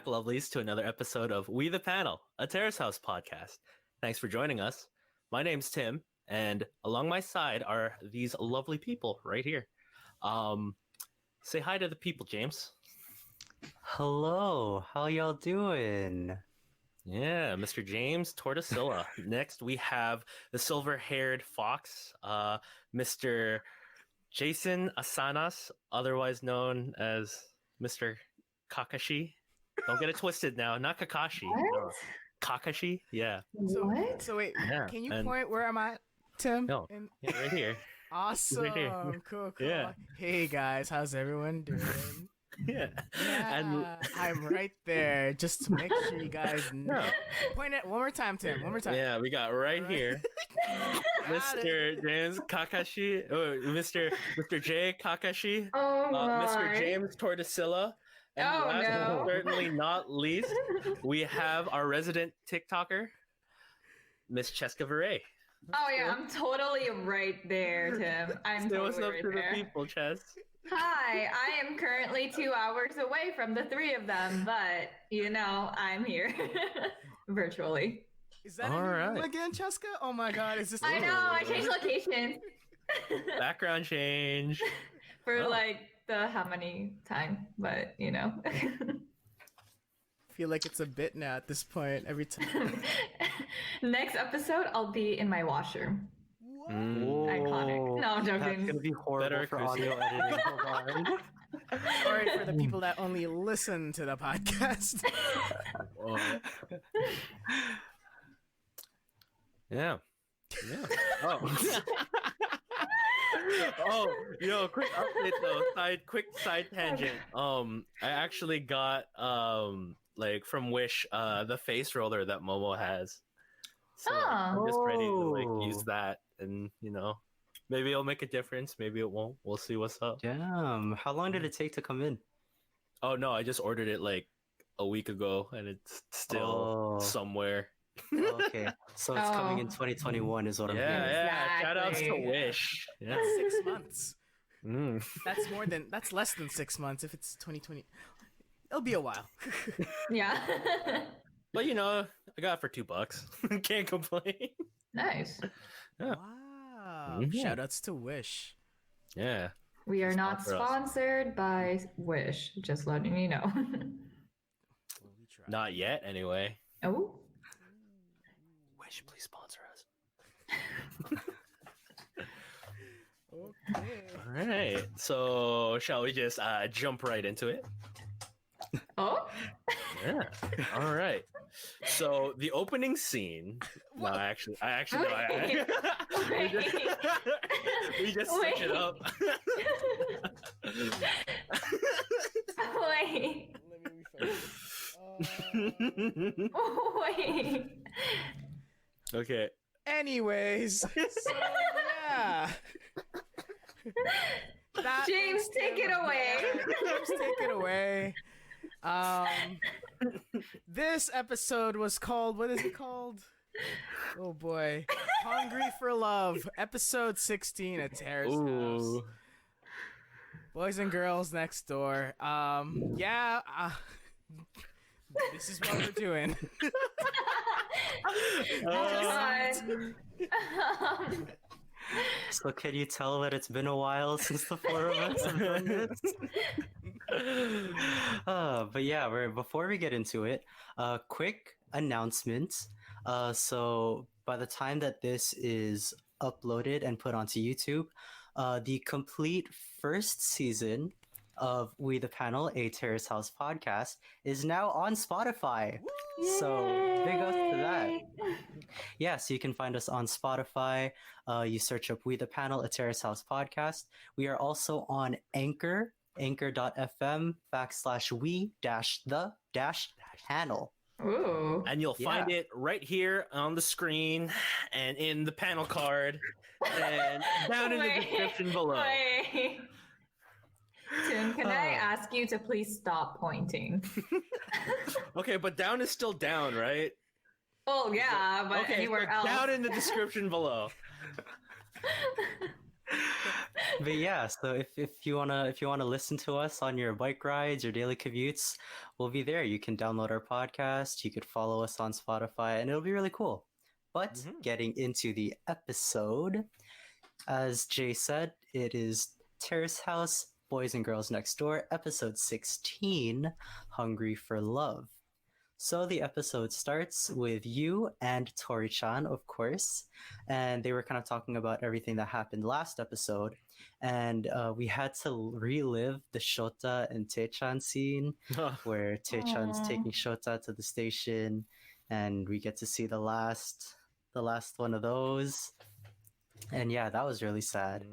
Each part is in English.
back, lovelies, to another episode of We the Panel, a Terrace House Podcast. Thanks for joining us. My name's Tim, and along my side are these lovely people right here. Say hi to the people, James. Hello, how y'all doing? Yeah, Mr. James Tortosilla. Next, we have the silver-haired fox, Mr. Jason Asanas, otherwise known as Mr. Kakashi. Don't get it twisted now. Not Kakashi. No. Kakashi? Yeah. So wait, can you point where I'm at, Tim? No, yeah, right here. Awesome. Right here. Cool. Yeah. Hey guys, how's everyone doing? Yeah. Yeah, I'm right there just to make sure you guys know. Point it one more time, Tim. One more time. Yeah, we got right here Mr. James Kakashi, Mr. J Kakashi, Mr. James Tortosilla, and last but certainly not least, we have our resident TikToker, Miss Cheska. Oh yeah, I'm totally right there, Tim. I'm totally what's up right to there. the people, Ches. Hi, I am currently 2 hours away from the three of them, but I'm here virtually. Is that room again, Cheska? Oh my God, is this? I know, I changed location. Background change For the how many time, but I feel like it's a bit now at this point every time. Next episode, I'll be in my washer. Iconic. No, I'm joking. That's gonna be horrible for audio editing. Hold on. Sorry for the people that only listen to the podcast. Yeah. Oh, quick update though. Quick side tangent. I actually got from Wish the face roller that Momo has. So I'm just ready to use that, and maybe it'll make a difference. Maybe it won't. We'll see what's up. Damn. How long did it take to come in? Oh no, I just ordered it a week ago, and it's still somewhere. Okay, so it's coming in 2021 is what I'm hearing. Yeah. Shout outs to Wish. Yeah. 6 months. That's less than 6 months if it's 2020. It'll be a while. Yeah. But I got it for $2. Can't complain. Nice. Yeah. Wow. Shout outs to Wish. Yeah. We are not sponsored by Wish, just letting you know. Not yet, anyway. Oh. Wish, please sponsor us. Okay. All right. So, shall we just jump right into it? Oh. Yeah. All right. So the opening scene. No, actually, we just switch it up. Wait. Let me refocus. Wait. Okay. Anyways, so yeah. James, take it away. James, take it away. This episode was called, what is it called? Oh boy. Hungry for Love, episode 16 at Terrace House. Boys and girls next door. This is what we're doing. So can you tell that it's been a while since the four of us have done this? But yeah, before we get into it, quick announcement. So by the time that this is uploaded and put onto YouTube, the complete first season of We the Panel, a Terrace House podcast, is now on Spotify. Yay! So big ups to that. Yeah, so you can find us on Spotify. You search up We the Panel, a Terrace House podcast. We are also on Anchor, anchor.fm/we-the-panel. Ooh. And you'll find it right here on the screen and in the panel card and down in the description below. Tim, can I ask you to please stop pointing? Okay, but down is still down, right? Oh, yeah, but anywhere else. Down in the description below. But yeah, so if you wanna listen to us on your bike rides or daily commutes, we'll be there. You can download our podcast, you could follow us on Spotify, and it'll be really cool. But Mhm. getting into the episode, as Jay said, it is Terrace House, Boys and Girls Next Door, episode 16, Hungry for Love. So the episode starts with you and Tori-chan, of course, and they were kind of talking about everything that happened last episode, and we had to relive the Shota and Tae-chan scene, where Tae-chan's Aw. taking Shota to the station, and we get to see the last one of those. And yeah, that was really sad.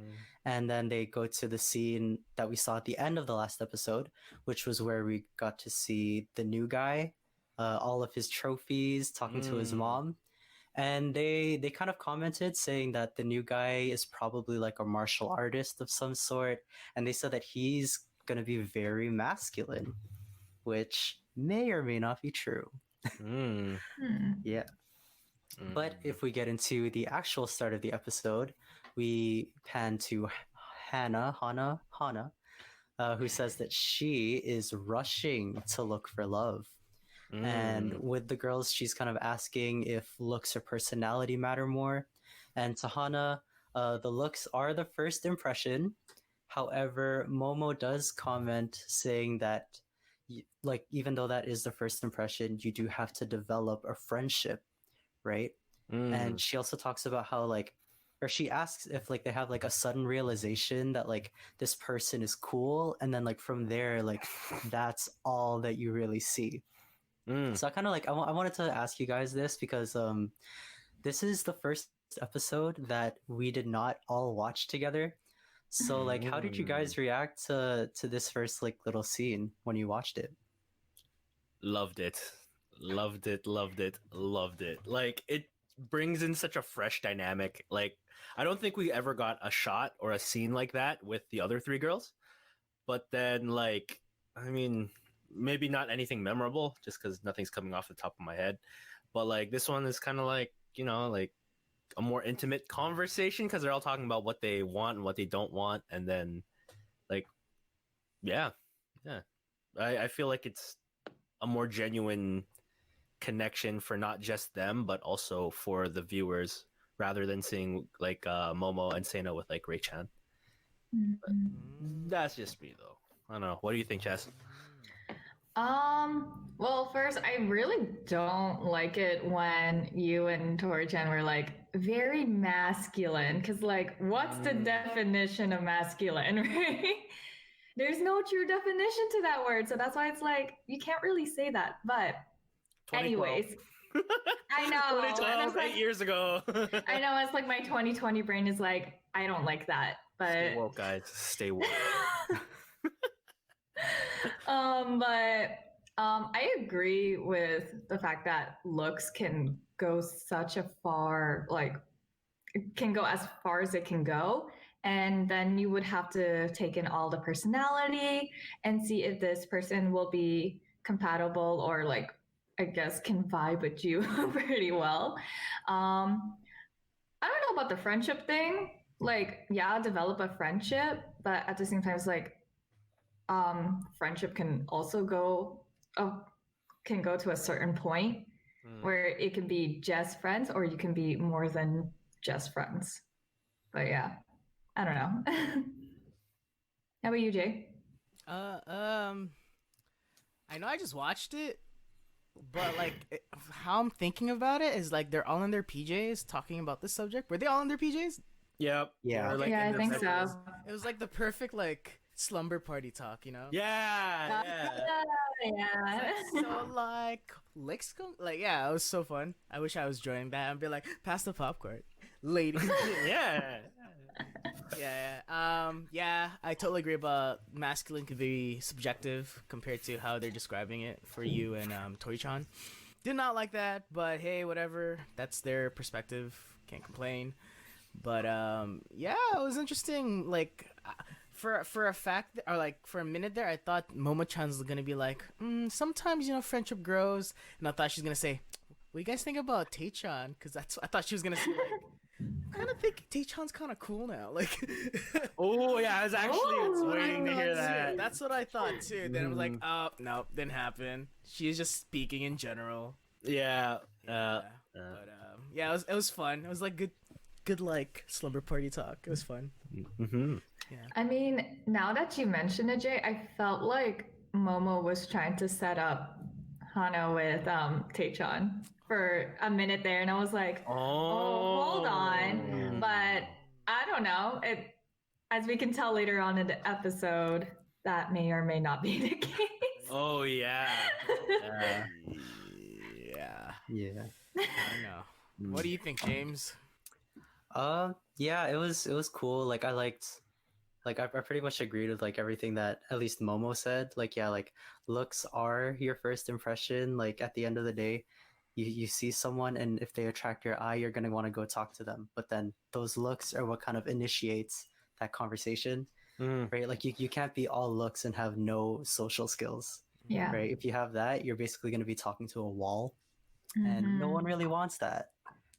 And then they go to the scene that we saw at the end of the last episode, which was where we got to see the new guy, all of his trophies, talking to his Mm. mom. And they kind of commented saying that the new guy is probably like a martial artist of some sort. And they said that he's going to be very masculine, which may or may not be true. Mm. Yeah. But if we get into the actual start of the episode, we pan to Hana, who says that she is rushing to look for love. And with the girls, she's kind of asking if looks or personality matter more. And to Hana, the looks are the first impression. However, Momo does comment saying that, like, even though that is the first impression, you do have to develop a friendship, right? And she also talks about how, like, or she asks if like they have like a sudden realization that like this person is cool, and then like from there, like that's all that you really see. So I kind of like I wanted to ask you guys this because this is the first episode that we did not all watch together. So like, how did you guys react to this first like little scene when you watched it? Loved it. Like, it brings in such a fresh dynamic. Like, I don't think we ever got a shot or a scene like that with the other three girls. But then, like, I mean, maybe not anything memorable, just because nothing's coming off the top of my head. But like, this one is kind of like, you know, like a more intimate conversation, because they're all talking about what they want and what they don't want. And then, like, yeah. I feel like it's a more genuine connection for not just them, but also for the viewers, rather than seeing like Momo and Sena with like Ray-chan. That's just me, though. I don't know. What do you think, Chess? Well, first, I really don't like it when you and Tori-chan were like very masculine, because like, what's the definition of masculine, right? There's no true definition to that word, so that's why it's like you can't really say that. But 2012. anyways, I know. and 2012, it's like, 8 years ago. I know it's like my 2020 brain is like, I don't like that. But Stay woke, guys. Stay woke. I agree with the fact that looks can go such a far, like, it can go as far as it can go. And then you would have to take in all the personality and see if this person will be compatible or, like, I guess can vibe with you pretty well. I don't know about the friendship thing. Like, yeah, develop a friendship, but at the same time, it's like, friendship can also go to a certain point where it can be just friends, or you can be more than just friends. But yeah, I don't know. How about you, Jay? I know I just watched it, but like how I'm thinking about it is like they're all in their PJs talking about this subject. Were they all in their PJs? Yep. Yeah. Or, like, Yeah, in I the think bedrooms. so. It was like the perfect like slumber party talk, you know? Yeah. Yeah. So like like yeah, it was so fun. I wish I was joining that and be like, pass the popcorn, ladies. Yeah. Yeah, I totally agree about masculine could be subjective compared to how they're describing it for you and Tori-chan. Did not like that, but hey, whatever. That's their perspective. Can't complain. But yeah, it was interesting. Like for a fact, or like for a minute there, I thought Momo-chan's gonna be like, sometimes friendship grows, and I thought she's gonna say, "What do you guys think about Tae-chan?" Because I thought she was gonna say like, kind of think Taechan's kind of cool now. Like, Oh yeah, I was actually waiting to hear that. That's what I thought too. Then I was like, oh no, didn't happen. She's just speaking in general. Yeah. But yeah, it was fun. It was like good like slumber party talk. It was fun. Mm-hmm. Yeah. I mean, now that you mention it, Jay, I felt like Momo was trying to set up Hana with Taechan for a minute there, and I was like, oh, hold on. But I don't know. It, as we can tell later on in the episode, that may or may not be the case. Oh yeah. Yeah. I know. What do you think, James? Yeah, it was cool. Like I liked, like I pretty much agreed with like everything that at least Momo said. Like yeah, like looks are your first impression. Like at the end of the day, you see someone and if they attract your eye, you're gonna want to go talk to them. But then those looks are what kind of initiates that conversation, right? Like you can't be all looks and have no social skills, Yeah. right? If you have that, you're basically gonna be talking to a wall, and no one really wants that.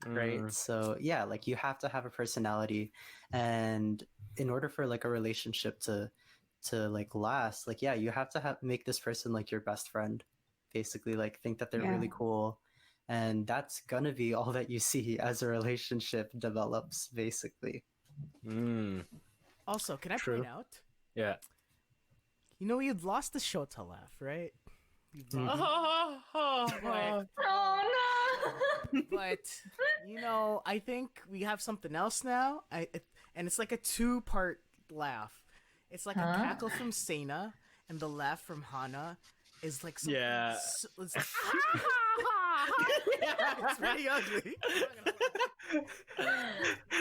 Right. So yeah, like you have to have a personality, and in order for like a relationship to like last, like yeah, you have to make this person like your best friend, basically, like think that they're really cool, and that's gonna be all that you see as a relationship develops, basically. Also, can I True. point out? Yeah. You know, you'd lost the show to laugh, right? Oh no. But you know, I think we have something else now. And it's like a two-part laugh. It's like a cackle from Sena, and the laugh from Hana is like something it's like, it's pretty ugly.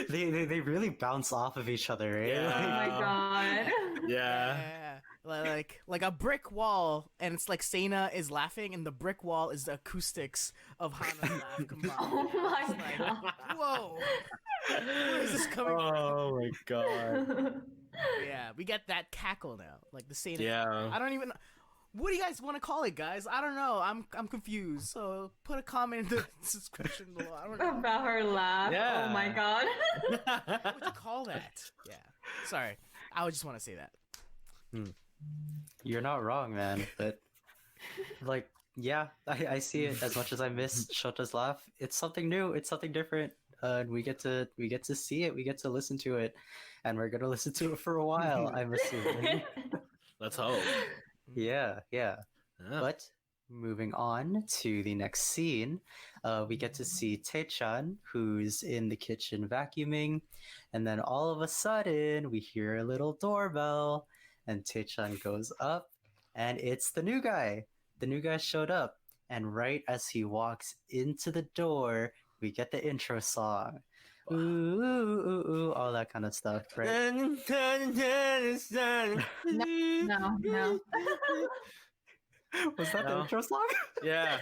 They really bounce off of each other, right? Yeah. Oh my god. Yeah. Like a brick wall, and it's like Sena is laughing, and the brick wall is the acoustics of Hana's laugh combined. Oh my god. Whoa! Where is this coming from? Oh my god. Yeah, we get that cackle now, like the Sena. Yeah. I don't even. What do you guys want to call it, guys? I don't know. I'm confused. So put a comment in the description below. I don't know. About her laugh. Yeah. Oh my god. What would you call that? Yeah. Sorry. I would just want to say that. You're not wrong, man. But like, yeah, I see it. As much as I miss Shota's laugh, it's something new. It's something different. And we get to see it. We get to listen to it, and we're gonna listen to it for a while. I'm assuming. Let's hope. Yeah. Yeah. But moving on to the next scene, we get to see Taechan, who's in the kitchen vacuuming, and then all of a sudden we hear a little doorbell, and Taechan goes up, and it's the new guy. The new guy showed up, and right as he walks into the door, we get the intro song. Ooh, ooh, ooh, ooh, all that kind of stuff, right? No. Was that the No. intro song? Yeah.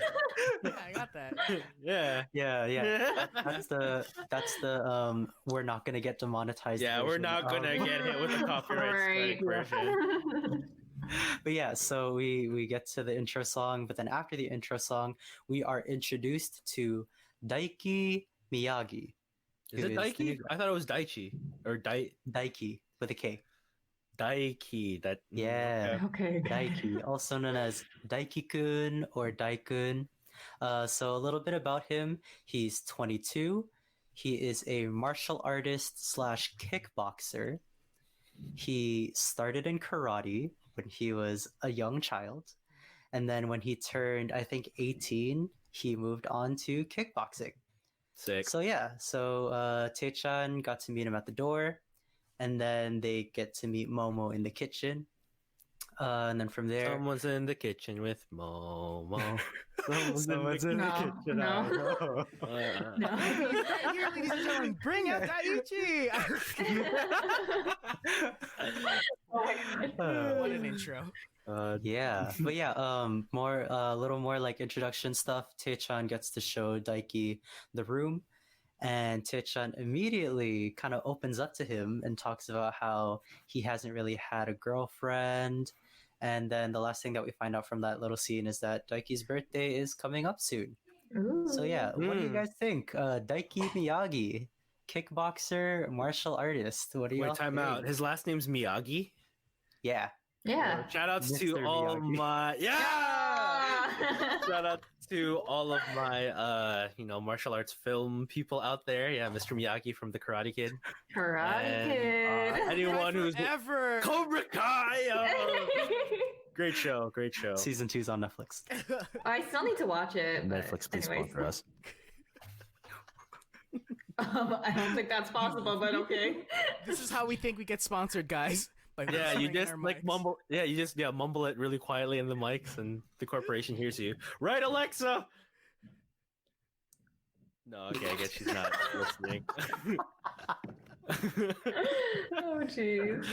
Yeah, I got that. Yeah. Yeah. That's the we're not gonna get demonetized. Yeah, we're version not gonna of- get hit with the copyright strike version. But yeah, so we get to the intro song, but then after the intro song, we are introduced to Daiki Miyagi. Is who it the Daiki? new guy. I thought it was Daichi or Daiki with a K. Daiki. That Yeah. Okay. Daiki, also known as Daiki-kun or Daikun. So a little bit about him. He's 22. He is a martial artist slash kickboxer. He started in karate when he was a young child. And then when he turned, I think, 18, he moved on to kickboxing. Sick. So yeah, Taechan got to meet him at the door, and then they get to meet Momo in the kitchen. And then from there, Someone's in the kitchen with Momo. Someone's in the No, kitchen. no. I know. No. Here, ladies and gentlemen, bring out Daichi! Oh my god. What an intro. Yeah, but yeah, a little more like introduction stuff. Taechan gets to show Daiki the room, and Taechan immediately kind of opens up to him and talks about how he hasn't really had a girlfriend. And then the last thing that we find out from that little scene is that Daiki's birthday is coming up soon. Ooh. So yeah, what do you guys think? Daiki Miyagi, kickboxer, martial artist. What do you Wait, time think? out. His last name's Miyagi. Yeah. Yeah. Shout outs to Mr. all Miyagi. my shout out to all of my martial arts film people out there. Yeah, Mr. Miyagi from the Karate Kid. Karate And, Kid. anyone who's ever. Cobra Kai. Great show. Season 2's on Netflix. I still need to watch it. but Netflix, please anyways. sponsor us. I don't think that's possible, but okay. This is how we think we get sponsored, guys. By Yeah, you whistling in just our like mics. mumble. Yeah, you just mumble it really quietly in the mics, and the corporation hears you. Right, Alexa? No, okay, I guess she's not listening. Oh, jeez.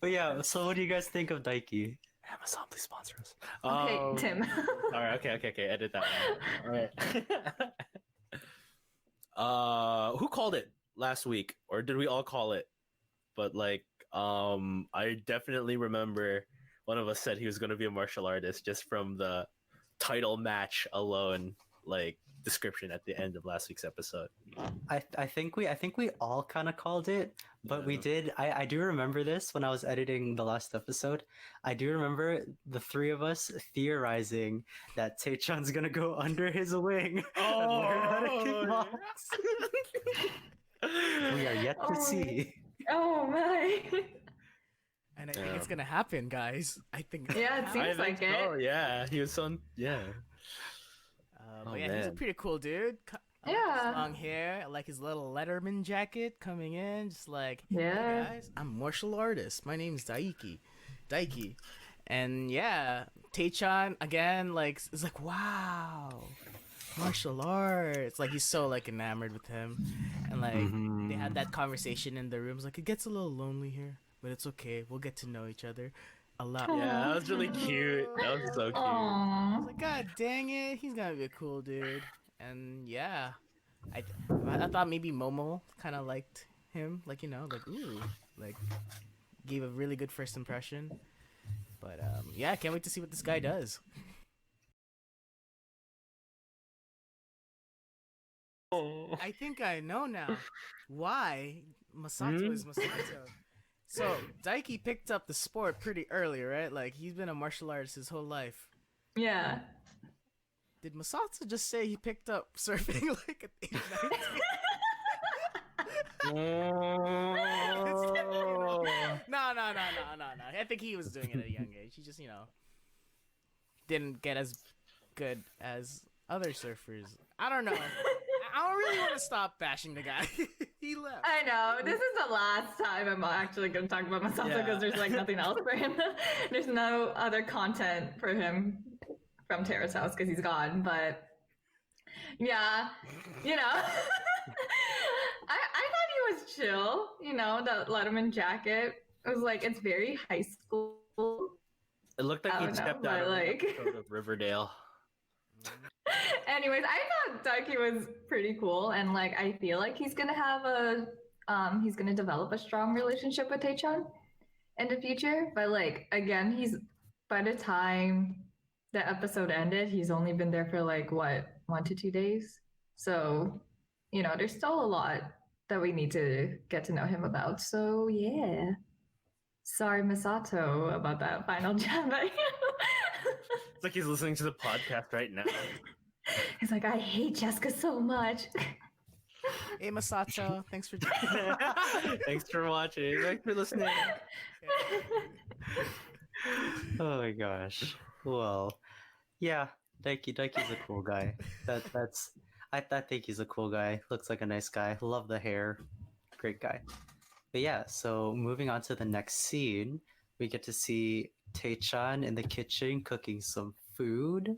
But yeah, so what do you guys think of Daiki? Amazon, please sponsor us. Okay, Tim. All right, okay. Edit that one. All right. Who called it last week, or did we all call it? But like, I definitely remember one of us said he was going to be a martial artist just from the title match alone, like description at the end of last week's episode. I think we all kind of called it, but we Yeah. did. I do remember this when I was editing the last episode. I do remember the three of us theorizing that Taechan's gonna go under his wing and learn how to kickbox. We are yet to Oh. see. Oh my. And I think Yeah. it's gonna happen, guys. I think. It's Yeah, gonna it seems happen. like it. Oh yeah, he was so yeah. But Oh, yeah, he's a man. pretty cool dude. I like Yeah. his long hair. I like his little Letterman jacket coming in, just like, Yeah. hey guys, I'm a martial artist. My name's Daiki, and yeah, Taechan again, like, is like, wow, martial arts. Like he's so like enamored with him, and like they had that conversation in the rooms. Like it gets a little lonely here, but it's okay. We'll get to know each other a lot. Aw. Yeah, that was really cute. That was so cute. I Aww. was like, God dang it, he's gonna be a cool dude. And yeah, I thought maybe Momo kind of liked him, like like ooh, like gave a really good first impression. But yeah, I can't wait to see what this guy does. I think I know now why Masato is Masato. So Daiki picked up the sport pretty early, right? Like he's been a martial artist his whole life. Yeah. Did Masato just say he picked up surfing like at age 19? No. I think he was doing it at a young age. He just, didn't get as good as other surfers. I don't know. I don't really want to stop bashing the guy. He left. I know. This is the last time I'm actually going to talk about Masato because there's like nothing else for him. There's no other content for him from Terrace House because he's gone. But yeah, I thought he was chill. The Letterman jacket. It was like, it's very high school. It looked like I he don't know, stepped but, out of an like- episode of Riverdale. Anyways, I thought Daiki was pretty cool, and like I feel like he's gonna have he's gonna develop a strong relationship with Taechan in the future. But like again, by the time the episode ended, he's only been there for like what 1 to 2 days. So there's still a lot that we need to get to know him about. So yeah, sorry Masato about that final jab. It's like he's listening to the podcast right now. He's like, I hate Cheska so much. Hey Masato, thanks for Thanks for watching. Thanks for listening. Oh my gosh. Well, yeah, Daiki's a cool guy. I think he's a cool guy. Looks like a nice guy. Love the hair. Great guy. But yeah, so moving on to the next scene, we get to see Taechan in the kitchen cooking some food.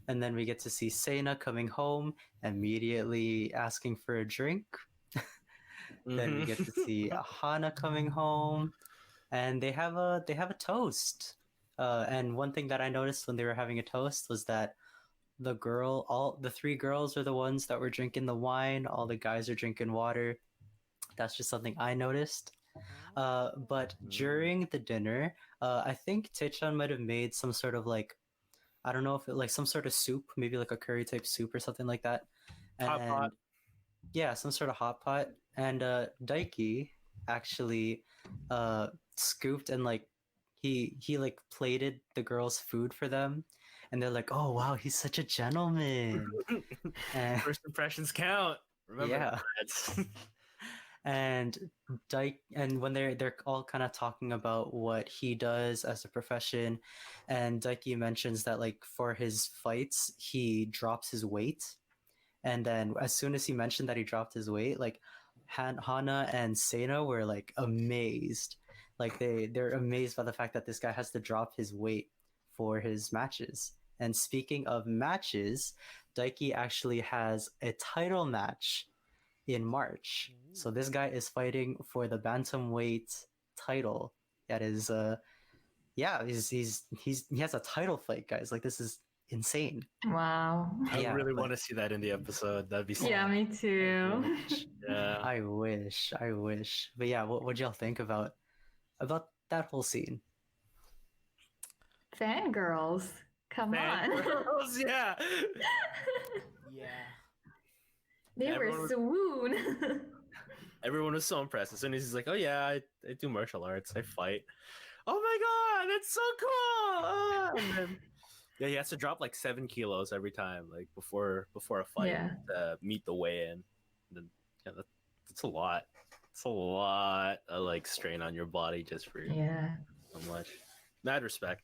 And then we get to see Seina coming home, immediately asking for a drink. Then we get to see Hana coming home, and they have a toast. And one thing that I noticed when they were having a toast was that all the three girls are the ones that were drinking the wine. All the guys are drinking water. That's just something I noticed. But during the dinner, I think Taechan might have made some sort of like, I don't know if it like some sort of soup, maybe like a curry type soup or something like that. Hot pot. yeah, some sort of hot pot, and Daiki actually scooped and like he like plated the girls' food for them, and they're like, "Oh wow, he's such a gentleman." And First impressions count. Remember yeah, that, lads. and Dyke, and when they're all kind of talking about what he does as a profession, and Daiki mentions that like for his fights he drops his weight, and then as soon as he mentioned that he dropped his weight, like Hana and Sena were like amazed, like they're amazed by the fact that this guy has to drop his weight for his matches. And speaking of matches, Daiki actually has a title match in March. So this guy is fighting for the bantamweight title. That is, yeah, he has a title fight, guys. Like this is insane. Wow. I Yeah, really but- want to see that in the episode. That'd be so Yeah, me too. Yeah. I wish. But yeah, what y'all think about that whole scene? Fangirls. Come on. Fangirls, yeah. Yeah. They were Everyone was- swoon. Everyone was so impressed. As soon as he's like, "Oh yeah, I do martial arts. I fight." Oh my god, that's so cool! Ah! And then, yeah, he has to drop like 7 kilos every time, like before a fight Yeah. to meet the weigh-in. And then yeah, that's a lot. It's a lot of like strain on your body just for Yeah. so much. Mad respect.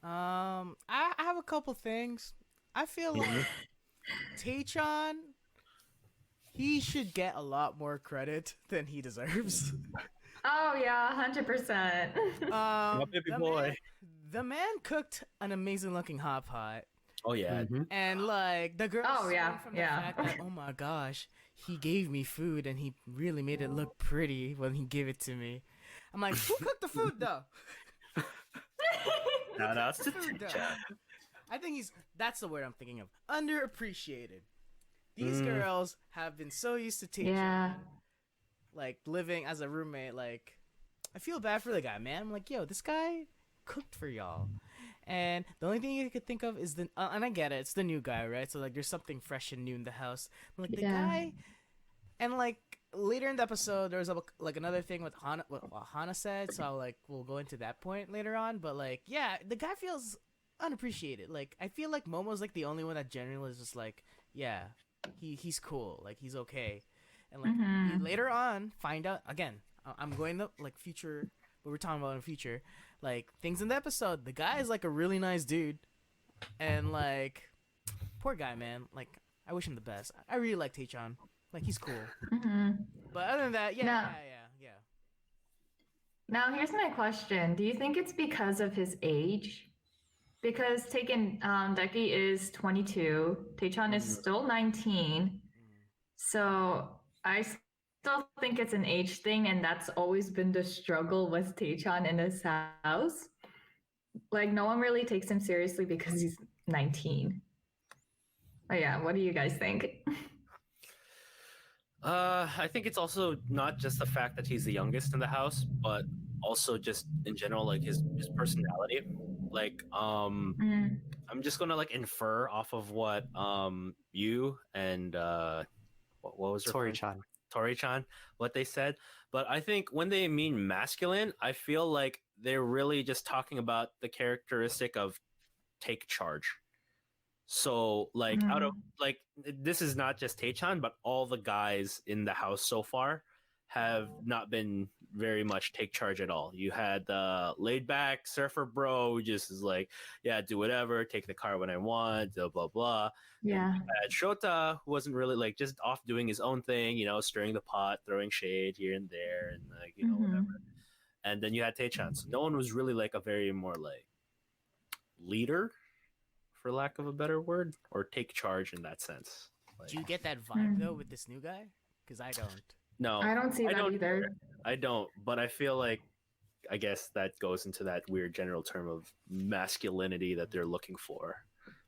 I have a couple things. I feel like Taechan, he should get a lot more credit than he deserves. Oh yeah, 100%. My baby boy. The man cooked an amazing looking hot pot. Oh yeah. Mhm. And like the girl Oh, yeah, from yeah. the fact that, oh my gosh, he gave me food and he really made it look pretty when he gave it to me. I'm like, who cooked the food though? No, it's to Food, though. Taechan. I think that's the word I'm thinking of. Underappreciated. These girls have been so used to Taechan, Yeah. like living as a roommate. Like, I feel bad for the guy, man. I'm like, yo, this guy cooked for y'all. And the only thing you could think of is and I get it, it's the new guy, right? So like, there's something fresh and new in the house. But, like the Yeah. guy, and like later in the episode, there was like another thing with Hana, what Hana said. So like, we'll go into that point later on. But like, yeah, the guy feels unappreciated. Like, I feel like Momo's like the only one that generally is just like, yeah, he's cool, like he's okay. And like you later on find out again. I'm going to like future, what we're talking about in the future, like things in the episode. The guy is like a really nice dude, and like poor guy, man. Like I wish him the best. I really like Taechan. Like he's cool. Hmm. But other than that, yeah, No. yeah. Now here's my question. Do you think it's because of his age? Because Daiki is 22, Taechan is still 19. So I still think it's an age thing, and that's always been the struggle with Taechan in this house. Like no one really takes him seriously because he's 19. Oh yeah, what do you guys think? I think it's also not just the fact that he's the youngest in the house, but also just in general, like his personality. Like, Mm. I'm just gonna like infer off of what you and what was her friend? Tori-chan. Tori-chan, what they said. But I think when they mean masculine, I feel like they're really just talking about the characteristic of take charge. So like out of like this is not just Taechan, but all the guys in the house so far have not been very much take charge at all. You had the laid back surfer bro who just is like, yeah, do whatever, take the car when I want, blah blah blah. Yeah. You had Shota, who wasn't really like just off doing his own thing, you know, stirring the pot, throwing shade here and there, and like whatever. And then you had Taechan. So no one was really like a very more like leader, for lack of a better word, or take charge in that sense. Like, Do you get that vibe though with this new guy? Because I don't. no, I don't see that don't either. I don't, but I feel like I guess that goes into that weird general term of masculinity that they're looking for.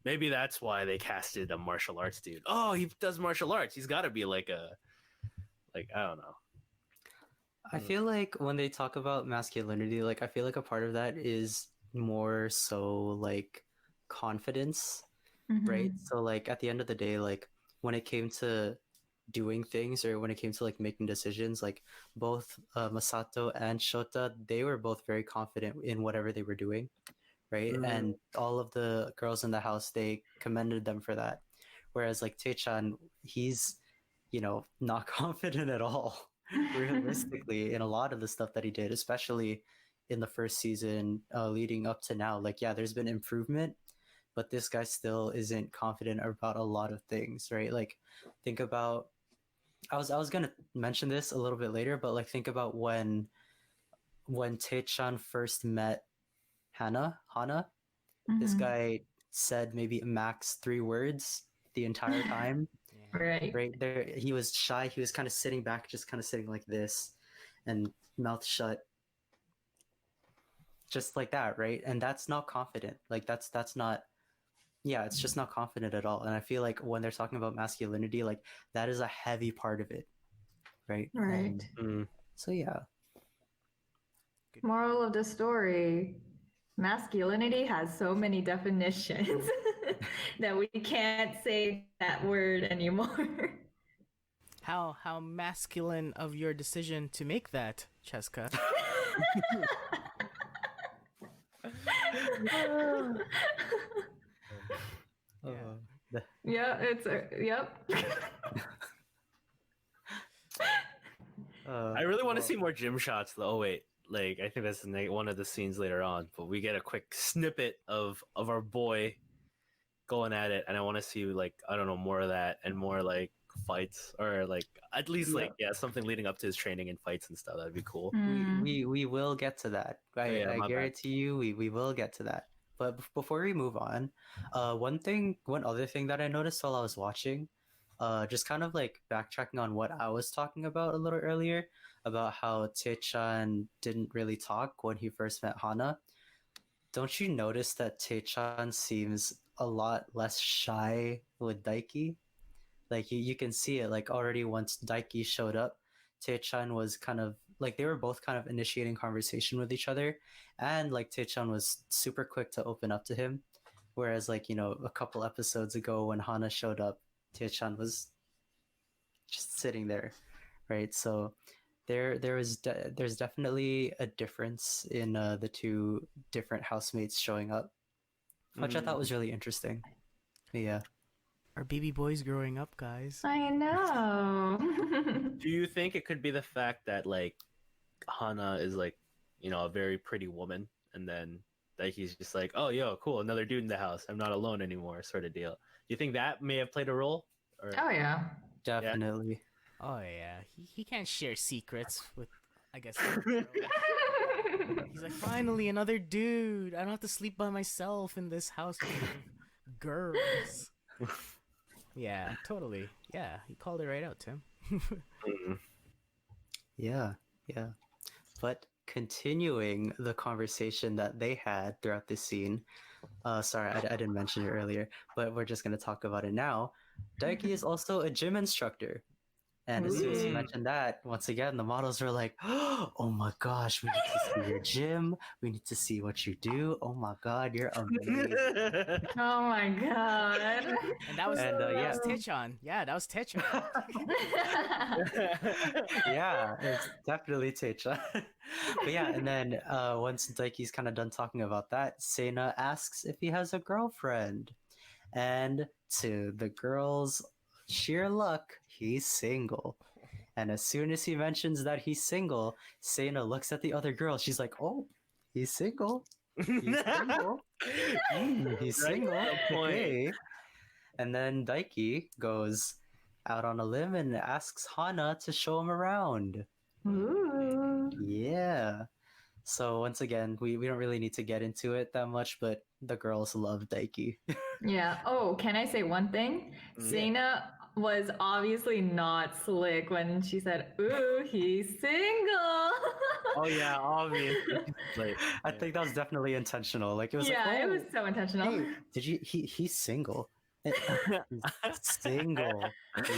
Maybe that's why they casted a martial arts dude. Oh, he does martial arts. He's got to be like I don't know. I feel like when they talk about masculinity, like I feel like a part of that is more so like confidence, right? So like at the end of the day, like when it came to doing things or when it came to like making decisions, like both Masato and Shota, they were both very confident in whatever they were doing, right? And all of the girls in the house, they commended them for that. Whereas like Taechan, he's, not confident at all, realistically, in a lot of the stuff that he did, especially in the first season leading up to now. Like, yeah, there's been improvement, but this guy still isn't confident about a lot of things, right? Like, think about, I was gonna mention this a little bit later, but like think about when Taechan first met Hana, this guy said maybe max 3 words the entire time. Right. Right there, he was shy. He was kind of sitting back, just kind of sitting like this, and mouth shut, just like that, right? And that's not confident. Like that's not. Yeah, it's just not confident at all. And I feel like when they're talking about masculinity, like that is a heavy part of it, right? Right. So yeah. Moral of the story: masculinity has so many definitions that we can't say that word anymore. How masculine of your decision to make that, Cheska. Yeah, yep. I really want to see more gym shots though. Oh wait, like I think that's one of the scenes later on, but we get a quick snippet of our boy going at it, and I want to see like, I don't know, more of that and more like fights, or like at least like something leading up to his training and fights and stuff. That'd be cool. We will get to that. I guarantee you we will get to that. But before we move on, one other thing that I noticed while I was watching, just kind of like backtracking on what I was talking about a little earlier, about how Taechan didn't really talk when he first met Hana. Don't you notice that Taechan seems a lot less shy with Daiki? Like you can see it, like already once Daiki showed up, Taechan was kind of like, they were both kind of initiating conversation with each other, and like Taechan was super quick to open up to him, whereas like, a couple episodes ago when Hana showed up, Taechan was just sitting there, right? So there's definitely a difference in the two different housemates showing up, which I thought was really interesting. Yeah. Our baby boys growing up, guys. I know. Do you think it could be the fact that like Hana is like, a very pretty woman, and then like he's just like, oh yo, cool, another dude in the house, I'm not alone anymore, sort of deal? Do you think that may have played a role? Or... Oh yeah, definitely. Oh yeah, he can't share secrets with, I guess. He's like, finally another dude. I don't have to sleep by myself in this house with girls. Yeah, totally. Yeah, you called it right out, Tim. Yeah. But continuing the conversation that they had throughout this scene, sorry, I didn't mention it earlier, but we're just going to talk about it now. Daiki is also a gym instructor. And as soon as he mentioned that, once again, the models were like, oh my gosh, we need to see your gym. We need to see what you do. Oh my God, you're amazing. oh my God. And that was Taechan. Yeah, that was Taechan. Yeah, it's definitely Taechan. But yeah, and then once Daiki's kind of done talking about that, Sena asks if he has a girlfriend. And to the girls' sheer luck, he's single. And as soon as he mentions that he's single, Sena looks at the other girl. She's like, oh, he's single. He's single. He's single. Okay. And then Daiki goes out on a limb and asks Hana to show him around. Ooh. Yeah. So once again, we don't really need to get into it that much, but the girls love Daiki. Yeah. Oh, can I say one thing? Sena was obviously not slick when she said, ooh, he's single. Oh yeah, obviously. I think that was definitely intentional. Like it was it was so intentional. Hey, did you he's single. He's single.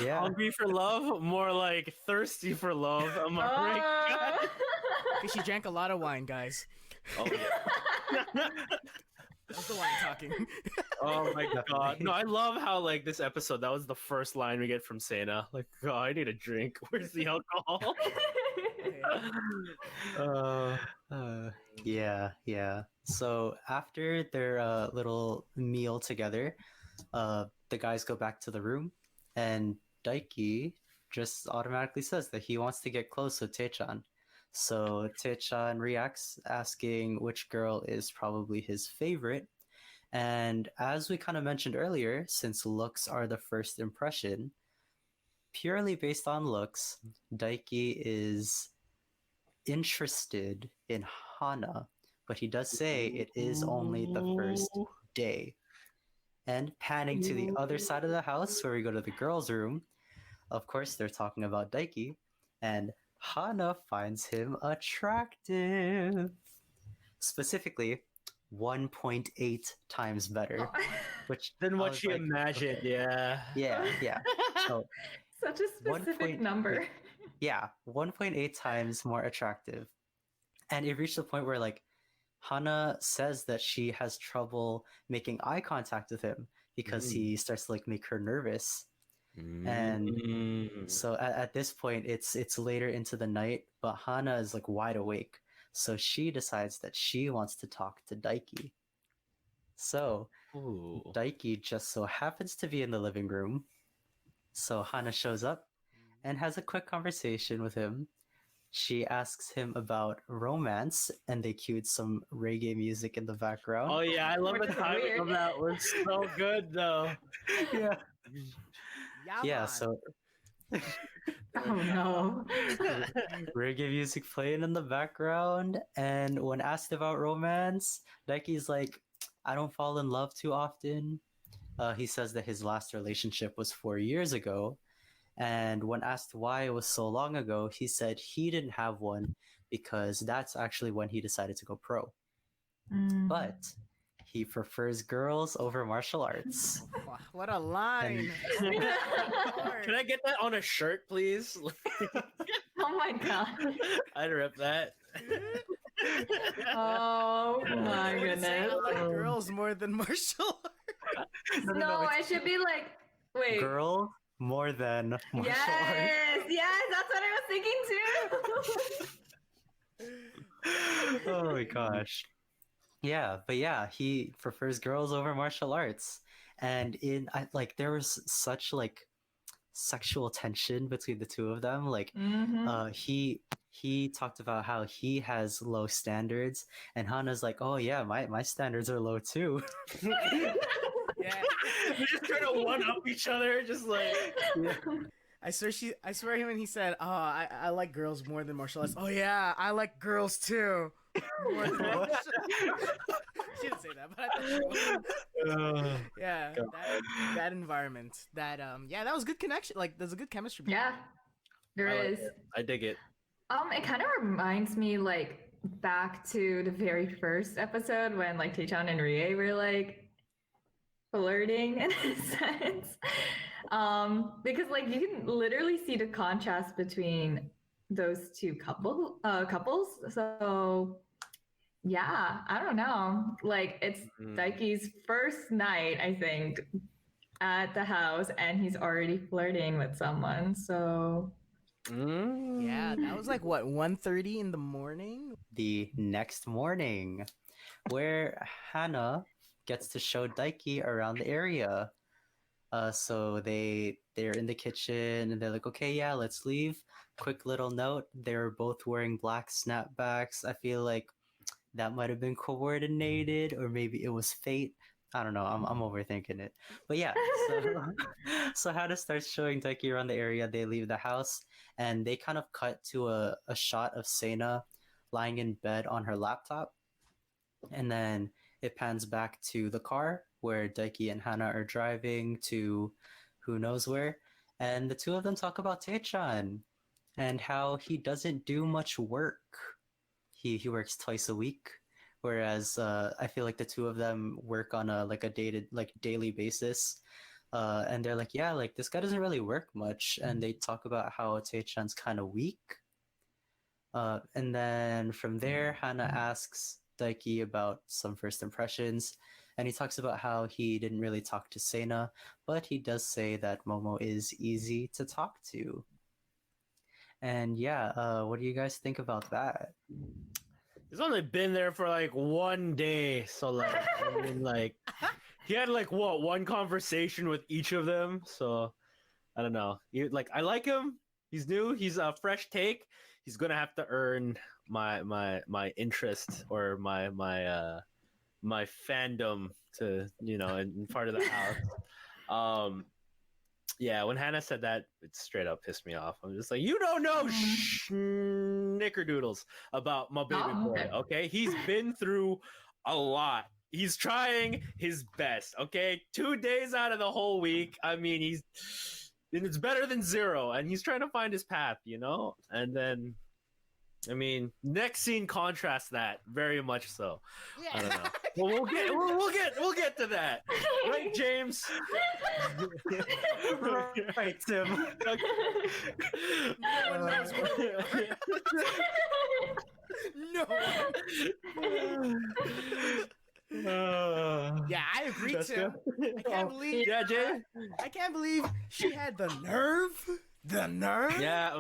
Yeah. Hungry for love? More like thirsty for love. Am I right? She drank a lot of wine, guys. Oh yeah. That's the line talking. Oh my god. No, I love how like this episode, that was the first line we get from Sena. Like, oh, I need a drink. Where's the alcohol? Uh, yeah. So after their little meal together, the guys go back to the room, and Daiki just automatically says that he wants to get close with Taechan. So Taechan reacts, asking which girl is probably his favorite. And as we kind of mentioned earlier, since looks are the first impression, purely based on looks, Daiki is interested in Hana, but he does say it is only the first day. And panning to the other side of the house where we go to the girls' room, of course they're talking about Daiki, and Hana finds him attractive. Specifically, 1.8 times better, which Than I what was she like, imagined, okay. Yeah. So Such a specific number. yeah, 1.8 times more attractive. And it reached the point where like Hana says that she has trouble making eye contact with him because he starts to like make her nervous. And so at this point it's later into the night, but Hana is like wide awake. So she decides that she wants to talk to Daiki. So Daiki just so happens to be in the living room. So Hana shows up and has a quick conversation with him. She asks him about romance, and they cued some reggae music in the background. Oh yeah, I love Which the is timing weird. of that. Was so good though. Yeah. Yeah, So Oh no. reggae music playing in the background, and when asked about romance, Daiki's like, I don't fall in love too often. He says that his last relationship was 4 years ago, and when asked why it was so long ago, he said he didn't have one because that's actually when he decided to go pro. But he prefers girls over martial arts. What a line. Can I get that on a shirt, please? Oh my god. I'd rip that. Oh my I would say goodness. I like girls more than martial arts. No, I should be like, wait. Girl more than martial arts. Yes, that's what I was thinking too. Oh my gosh. Yeah, but yeah, he prefers girls over martial arts. And there was such like sexual tension between the two of them. Like he talked about how he has low standards, and Hana's like, oh yeah, my standards are low too. Yeah. They just try to one up each other, just like. Yeah. I swear him, and he said, "Oh, I like girls more than martial arts." Oh yeah, I like girls too. More than martial She didn't say that, but I thought she would. Yeah, that environment, that was good connection. Like, there's a good chemistry. Yeah, there is. I dig it. It kind of reminds me like back to the very first episode when like Taechan and Rie were like flirting in a sense. Because like you can literally see the contrast between those two couples. So yeah, I don't know. Like it's Daiki's first night, I think, at the house, and he's already flirting with someone. So Yeah, that was like what, 1:30 in the morning? The next morning, where Hana gets to show Daiki around the area. So they're in the kitchen and they're like, okay, yeah, let's leave. Quick little note: they're both wearing black snapbacks. I feel like that might have been coordinated, or maybe it was fate. I don't know. I'm overthinking it. But yeah, so Hana starts showing Daiki around the area. They leave the house, and they kind of cut to a shot of Sena lying in bed on her laptop. And then it pans back to the car where Daiki and Hana are driving to who knows where. And the two of them talk about Taechan and how he doesn't do much work. He works twice a week, whereas I feel like the two of them work on a daily basis. And they're like, yeah, like this guy doesn't really work much. And they talk about how Taechan's kind of weak. And then from there, Hana asks Daiki about some first impressions, and he talks about how he didn't really talk to Sena, but he does say that Momo is easy to talk to. And yeah, what do you guys think about that? He's only been there for like 1 day, so like, I mean, like, he had like what, one conversation with each of them. So I don't know. I like him. He's new. He's a fresh take. He's gonna have to earn my interest or my fandom to in part of the house. Yeah, when Hannah said that, it straight up pissed me off. I'm just like, you don't know snickerdoodles about my baby boy, okay? He's been through a lot. He's trying his best, okay? 2 days out of the whole week. I mean, it's better than 0, and he's trying to find his path, And then, I mean, next scene contrasts that very much so. Yeah. I don't know. Well, we'll get to that, right, James? Right, Tim. No one knows what- No. Yeah, I agree, Tim. I can't believe. Yeah, Jay. I can't believe she had the nerve. The nerve. Yeah.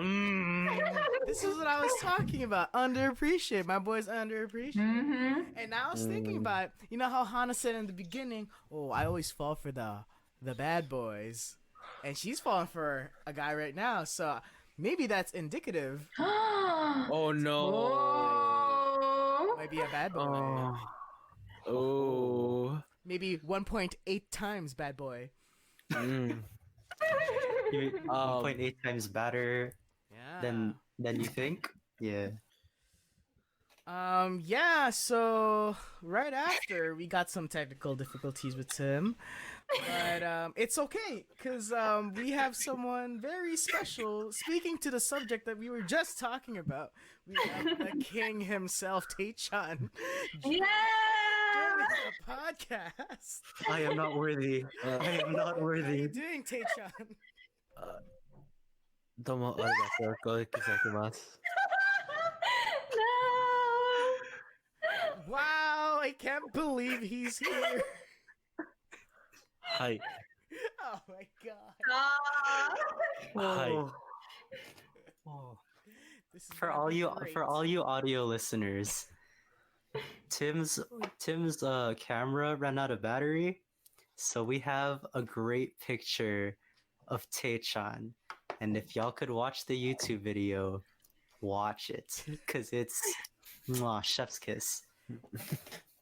This is what I was talking about. Underappreciated. My boy's underappreciated. Mm-hmm. And I was thinking about, how Hana said in the beginning, "Oh, I always fall for the bad boys," and she's falling for a guy right now. So maybe that's indicative. Oh no. Oh. Might be a bad boy. Oh. Maybe 1.8 times bad boy. 1.8 times better Yeah. than you think. Yeah. Yeah, so right after we got some technical difficulties with Tim, but it's okay because we have someone very special speaking to the subject that we were just talking about. We have the king himself, Tae-chan, Yeah. joining the podcast. I am not worthy. I am not How are worthy. you doing, Tae-chan? どうもありがとうございます。 No. Wow, I can't believe he's here. はい。 Oh my god. Ah. Oh. This is For gonna all be you great. for all you audio listeners, Tim's camera ran out of battery, so we have a great picture of Tae-chan, and if y'all could watch the YouTube video, watch it because it's chef's kiss.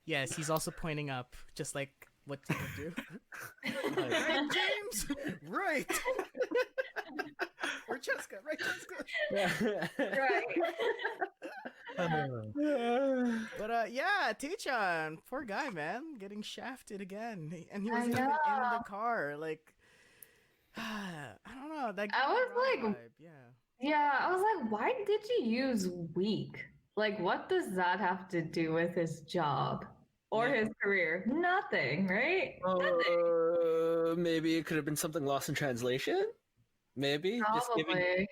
Yes, he's also pointing up, just like what Tim would do. Right, James? Right! Or Cheska, right, Cheska? Right. But yeah, Tae-chan, poor guy, man, getting shafted again. And he I wasn't even in know. the car, like... I don't know, that I was gave me a like- vibe, yeah. Yeah, I was like, why did you use weak? Like, what does that have to do with his job or Yeah. his career? Nothing, right? Maybe it could have been something lost in translation. Maybe just Probably.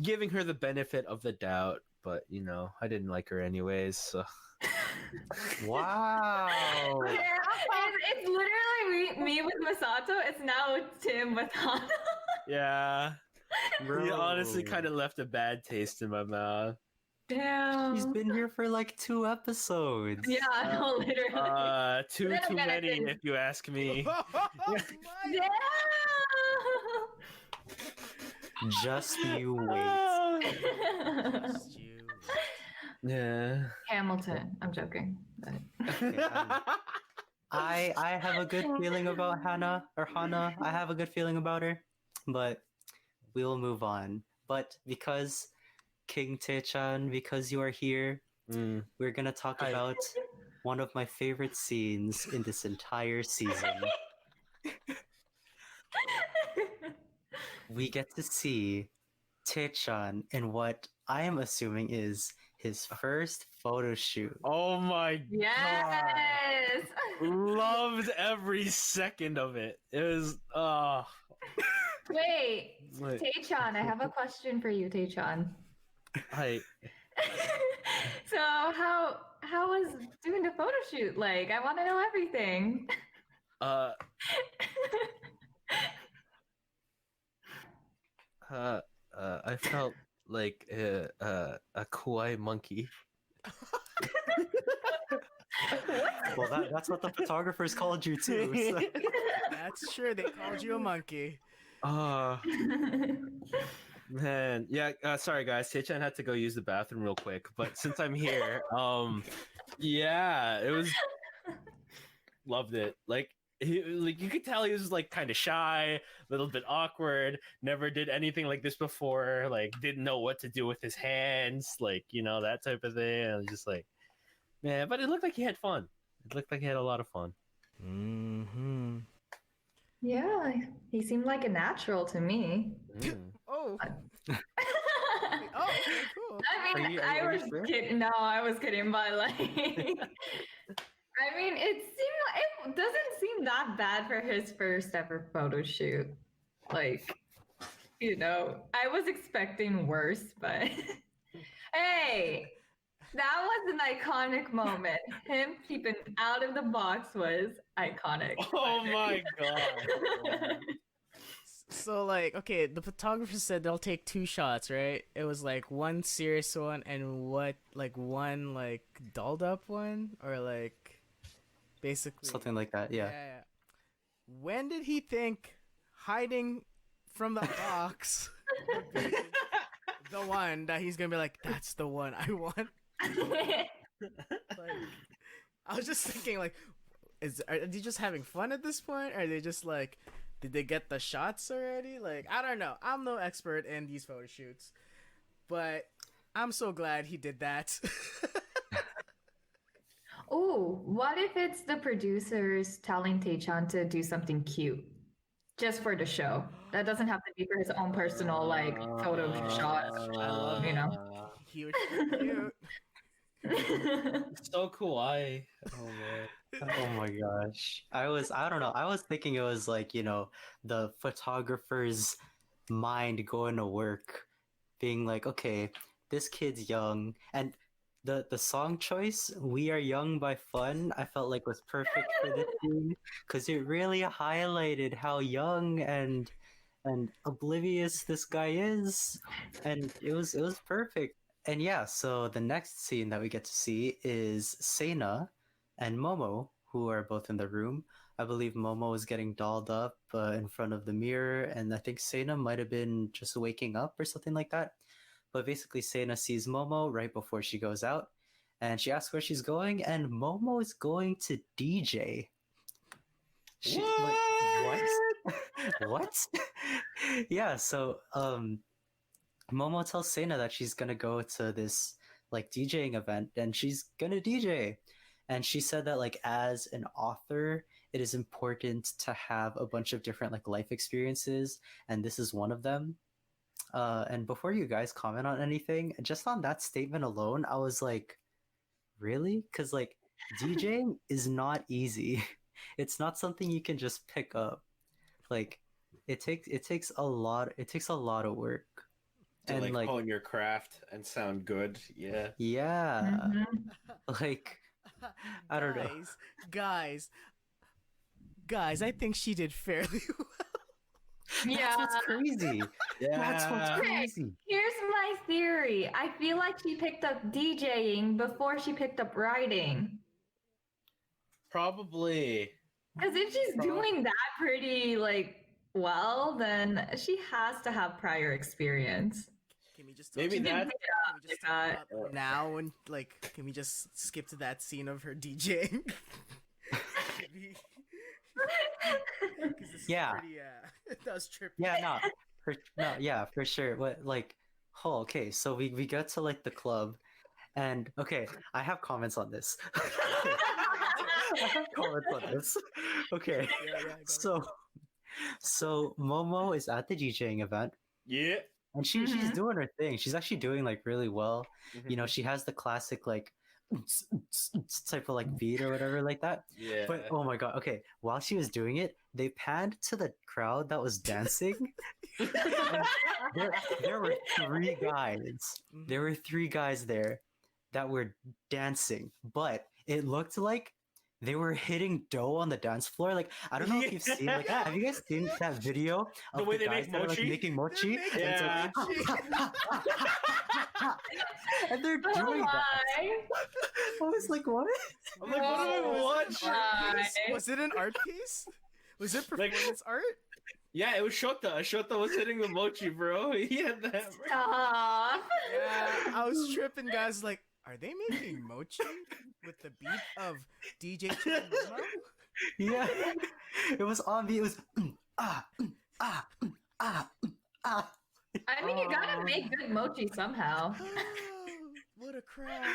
giving her the benefit of the doubt, but I didn't like her anyways. So Wow. Yeah, it's literally me with Masato. It's now Tim with Hana. yeah, Bro. he honestly kind of left a bad taste in my mouth. Damn. He's been here for like 2 episodes. Yeah, no, literally. Too many, if you ask me. Oh, my Yeah. Just you wait. Just you. Yeah. Hamilton. I'm joking. I have a good feeling about Hana. I have a good feeling about her, but we will move on. But because King Tae-chan, because you are here, we're gonna talk Hi. about one of my favorite scenes in this entire season. We get to see Tae-chan in what I am assuming is his first photo shoot. Oh my Yes. loved every second of it. It was Wait, Wait. Tae-chan, I have a question for you, Tae-chan. I So how how was doing the photo shoot like? I want to know everything. Uh, I felt like a kawaii monkey. Well, that's what the photographers called you too. So. That's true. They called you a monkey. Man, yeah. Sorry, guys. Tae-chan had to go use the bathroom real quick, but since I'm here, yeah, it was loved it. Like you could tell he was like kind of shy, a little bit awkward. Never did anything like this before. Like didn't know what to do with his hands. Like that type of thing. I was just like, man. But it looked like he had fun. It looked like he had a lot of fun. Mm-hmm. Yeah, he seemed like a natural to me. Oh. Oh, okay, cool. I mean, I was kidding. No, I was kidding, but like, I mean, it doesn't seem that bad for his first ever photo shoot. Like, I was expecting worse, but hey, that was an iconic moment. Him peeping out of the box was iconic. Oh my god. So like, okay, the photographer said they'll take 2 shots, right? It was like one serious one and one like dolled up one, or like basically Something like that, yeah. When did he think hiding from the box would be the one that he's gonna be like, that's the one I want? Like, I was just thinking, like, are they just having fun at this point? Or are they just like, did they get the shots already? Like, I don't know. I'm no expert in these photo shoots, but I'm so glad he did that. Oh, what if it's the producers telling Tae-chan to do something cute just for the show? That doesn't have to be for his own personal like photo shot. I love cute. So cool. Oh man. Oh my gosh. I don't know. I was thinking it was like, the photographer's mind going to work, being like, okay, this kid's young. And the song choice, We Are Young by Fun, I felt like was perfect for this scene because it really highlighted how young and oblivious this guy is. And it was perfect. And yeah, so the next scene that we get to see is Sena and Momo, who are both in the room. I believe Momo is getting dolled up in front of the mirror, and I think Sena might have been just waking up or something like that. But basically, Sena sees Momo right before she goes out, and she asks where she's going, and Momo is going to DJ. What? What? Yeah, so Momo tells Sena that she's gonna go to this like DJing event and she's gonna DJ. And she said that like as an author, it is important to have a bunch of different like life experiences, and this is one of them. And before you guys comment on anything, just on that statement alone, I was like, really? Because like DJing is not easy. It's not something you can just pick up. Like it takes a lot of work. To like hone your craft and sound good. Yeah. Yeah. Like I don't know. Guys, I think she did fairly well. Yeah. That's what's crazy. Yeah. That's what's crazy. Here's my theory. I feel like she picked up DJing before she picked up writing. Probably. Because if she's doing that pretty like well, then she has to have prior experience. Can we just maybe that now and like can we just skip to that scene of her DJing? Yeah. Pretty, that was trippy. Yeah, for sure. What like okay, so we get to like the club and okay, I have comments on this. Okay. So Momo is at the DJing event. Yeah. And she's doing her thing. She's actually doing like really well. She has the classic like type of like beat or whatever like that. Yeah. But oh my god, okay. While she was doing it, they panned to the crowd that was dancing. there were 3 guys. There were 3 guys there that were dancing, but it looked like they were hitting dough on the dance floor. Like, I don't know if you've seen, like, have you guys seen that video of The way they guys make that are, like, mochi? making mochi? They're making Yeah. mochi. And they're Oh doing that. my. I was like, what? I'm like, what am I Oh, watching? my. Was it an art piece? Was it Like- performance art? Yeah, it was Shota. Shota was hitting the mochi, bro. He had that. Stop. Yeah, I was tripping, guys. Like, are they making mochi with the beat of DJ ChanMoMo? Yeah. It was on me. It was ah, ah, ah, ah. I mean, you gotta make good mochi somehow. What a crowd!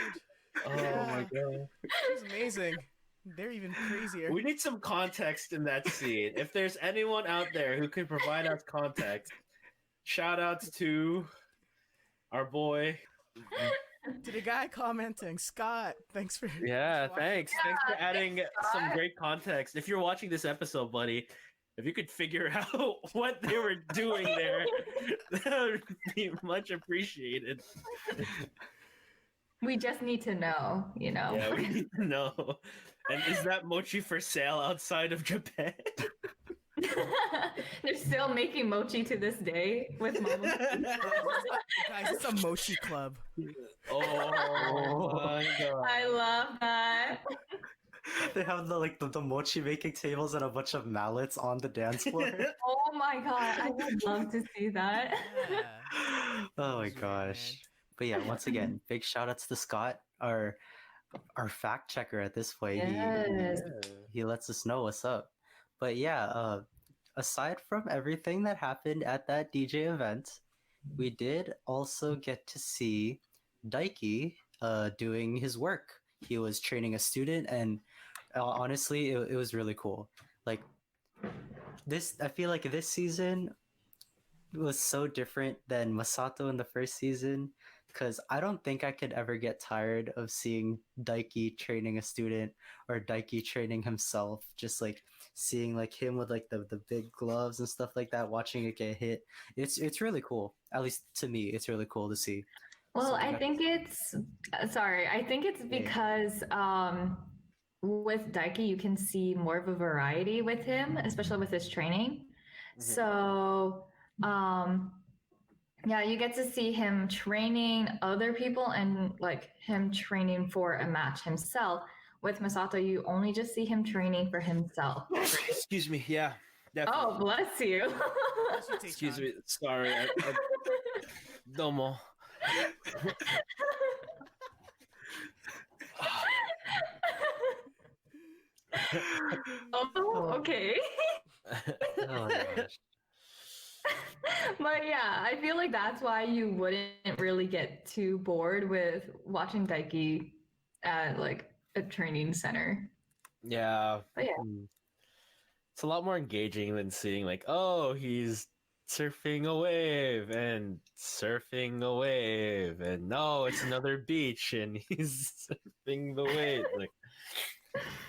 Oh Yeah. my god. It was amazing. They're even crazier. We need some context in that scene. If there's anyone out there who can provide us context, shout outs to our boy. To the guy commenting, Scott, thanks for Yeah, watching. thanks. Thanks for adding some Scott. great context. If you're watching this episode, buddy, if you could figure out what they were doing there, that would be much appreciated. We just need to know, you know. Yeah, we need to know. And is that mochi for sale outside of Japan? They're still making mochi to this day with Momo. Guys, it's a mochi club. Oh my god. I love that. They have the mochi making tables and a bunch of mallets on the dance floor. Oh my god, I would love to see that. Yeah. Oh my Those were, gosh. But yeah, once again, big shout outs to Scott, our fact checker at this point. Yes. He lets us know what's up. But yeah, aside from everything that happened at that DJ event, we did also get to see Daiki doing his work. He was training a student, and honestly, it was really cool. Like this, I feel like this season was so different than Masato in the first season, because I don't think I could ever get tired of seeing Daiki training a student or Daiki training himself. Just like seeing like him with like the big gloves and stuff like that, watching it get hit. It's really cool. At least to me, it's really cool to see. Well, So I that- think it's sorry. I think it's because with Daiki you can see more of a variety with him, especially with his training. So yeah, you get to see him training other people and like him training for a match himself. With Masato, you only just see him training for himself. Excuse me. Yeah. Oh, bless you. What's your take, Excuse Sean? me. Sorry. Domo. Oh, okay. Oh my gosh. But yeah, I feel like that's why you wouldn't really get too bored with watching Daiki at like a training center. Yeah. But yeah. It's a lot more engaging than seeing like, oh, he's surfing a wave and surfing a wave and no, it's another beach and he's surfing the wave. Like,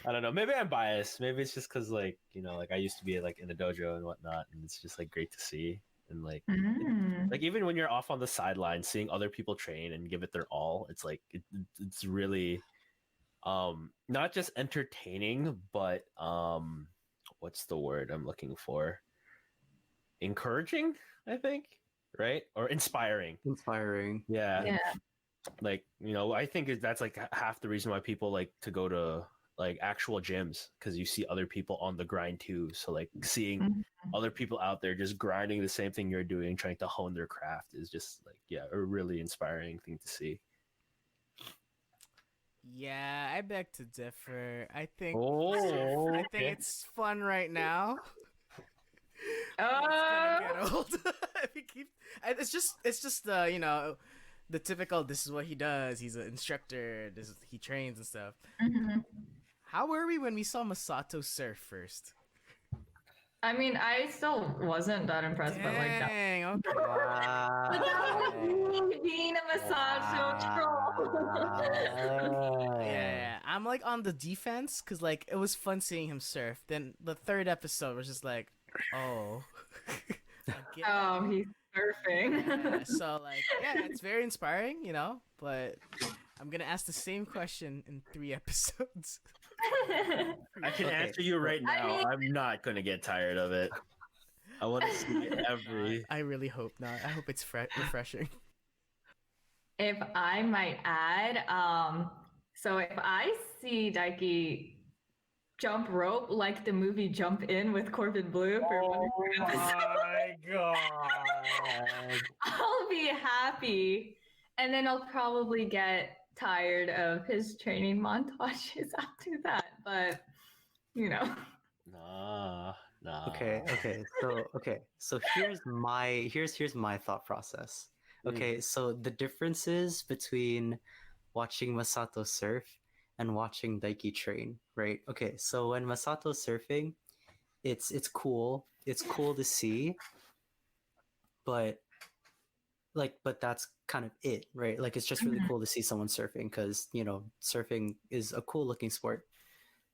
I don't know. Maybe I'm biased. Maybe it's just because like, you know, like I used to be like in a dojo and whatnot, and it's just like great to see. And like, like even when you're off on the sideline, seeing other people train and give it their all, it's like it's really not just entertaining, but what's the word I'm looking for? Encouraging, I think, right? Or inspiring. Inspiring. Yeah. Yeah. Like, you know, I think that's like half the reason why people like to go to like actual gyms, because you see other people on the grind too. So like seeing other people out there just grinding the same thing you're doing, trying to hone their craft is just like, yeah, a really inspiring thing to see. Yeah, I beg to differ. I think Oh, I think it's fun right now. Oh, It's gonna get old. If we keep, it's just you know, the typical. This is what he does. He's an instructor. He trains and stuff. mhm. How were we when we saw Masato surf first? I mean, I still wasn't that impressed, but like that. Dang, okay. But that was me being a massage troll. Yeah, I'm like on the defense because like it was fun seeing him surf. Then the third episode was just like, oh, again. Oh, he's surfing. Yeah, so like, yeah, it's very inspiring, you know. But I'm gonna ask the same question in 3 episodes. I can Okay, answer you right I now. mean- I'm not gonna get tired of it. I want to see every. I really hope not. I hope it's refreshing. If I might add, so if I see Daiki jump rope like the movie Jump In with Corbin Blue for one or two episodes, my god! I'll be happy. And then I'll probably get tired of his training montages after that. But, you know. Nah. Okay. So here's my thought process. Okay, so the differences between watching Masato surf and watching Daiki train, right? Okay, so when Masato's surfing, it's cool. It's cool to see, but that's kind of it, right? Like it's just really cool to see someone surfing because, surfing is a cool looking sport.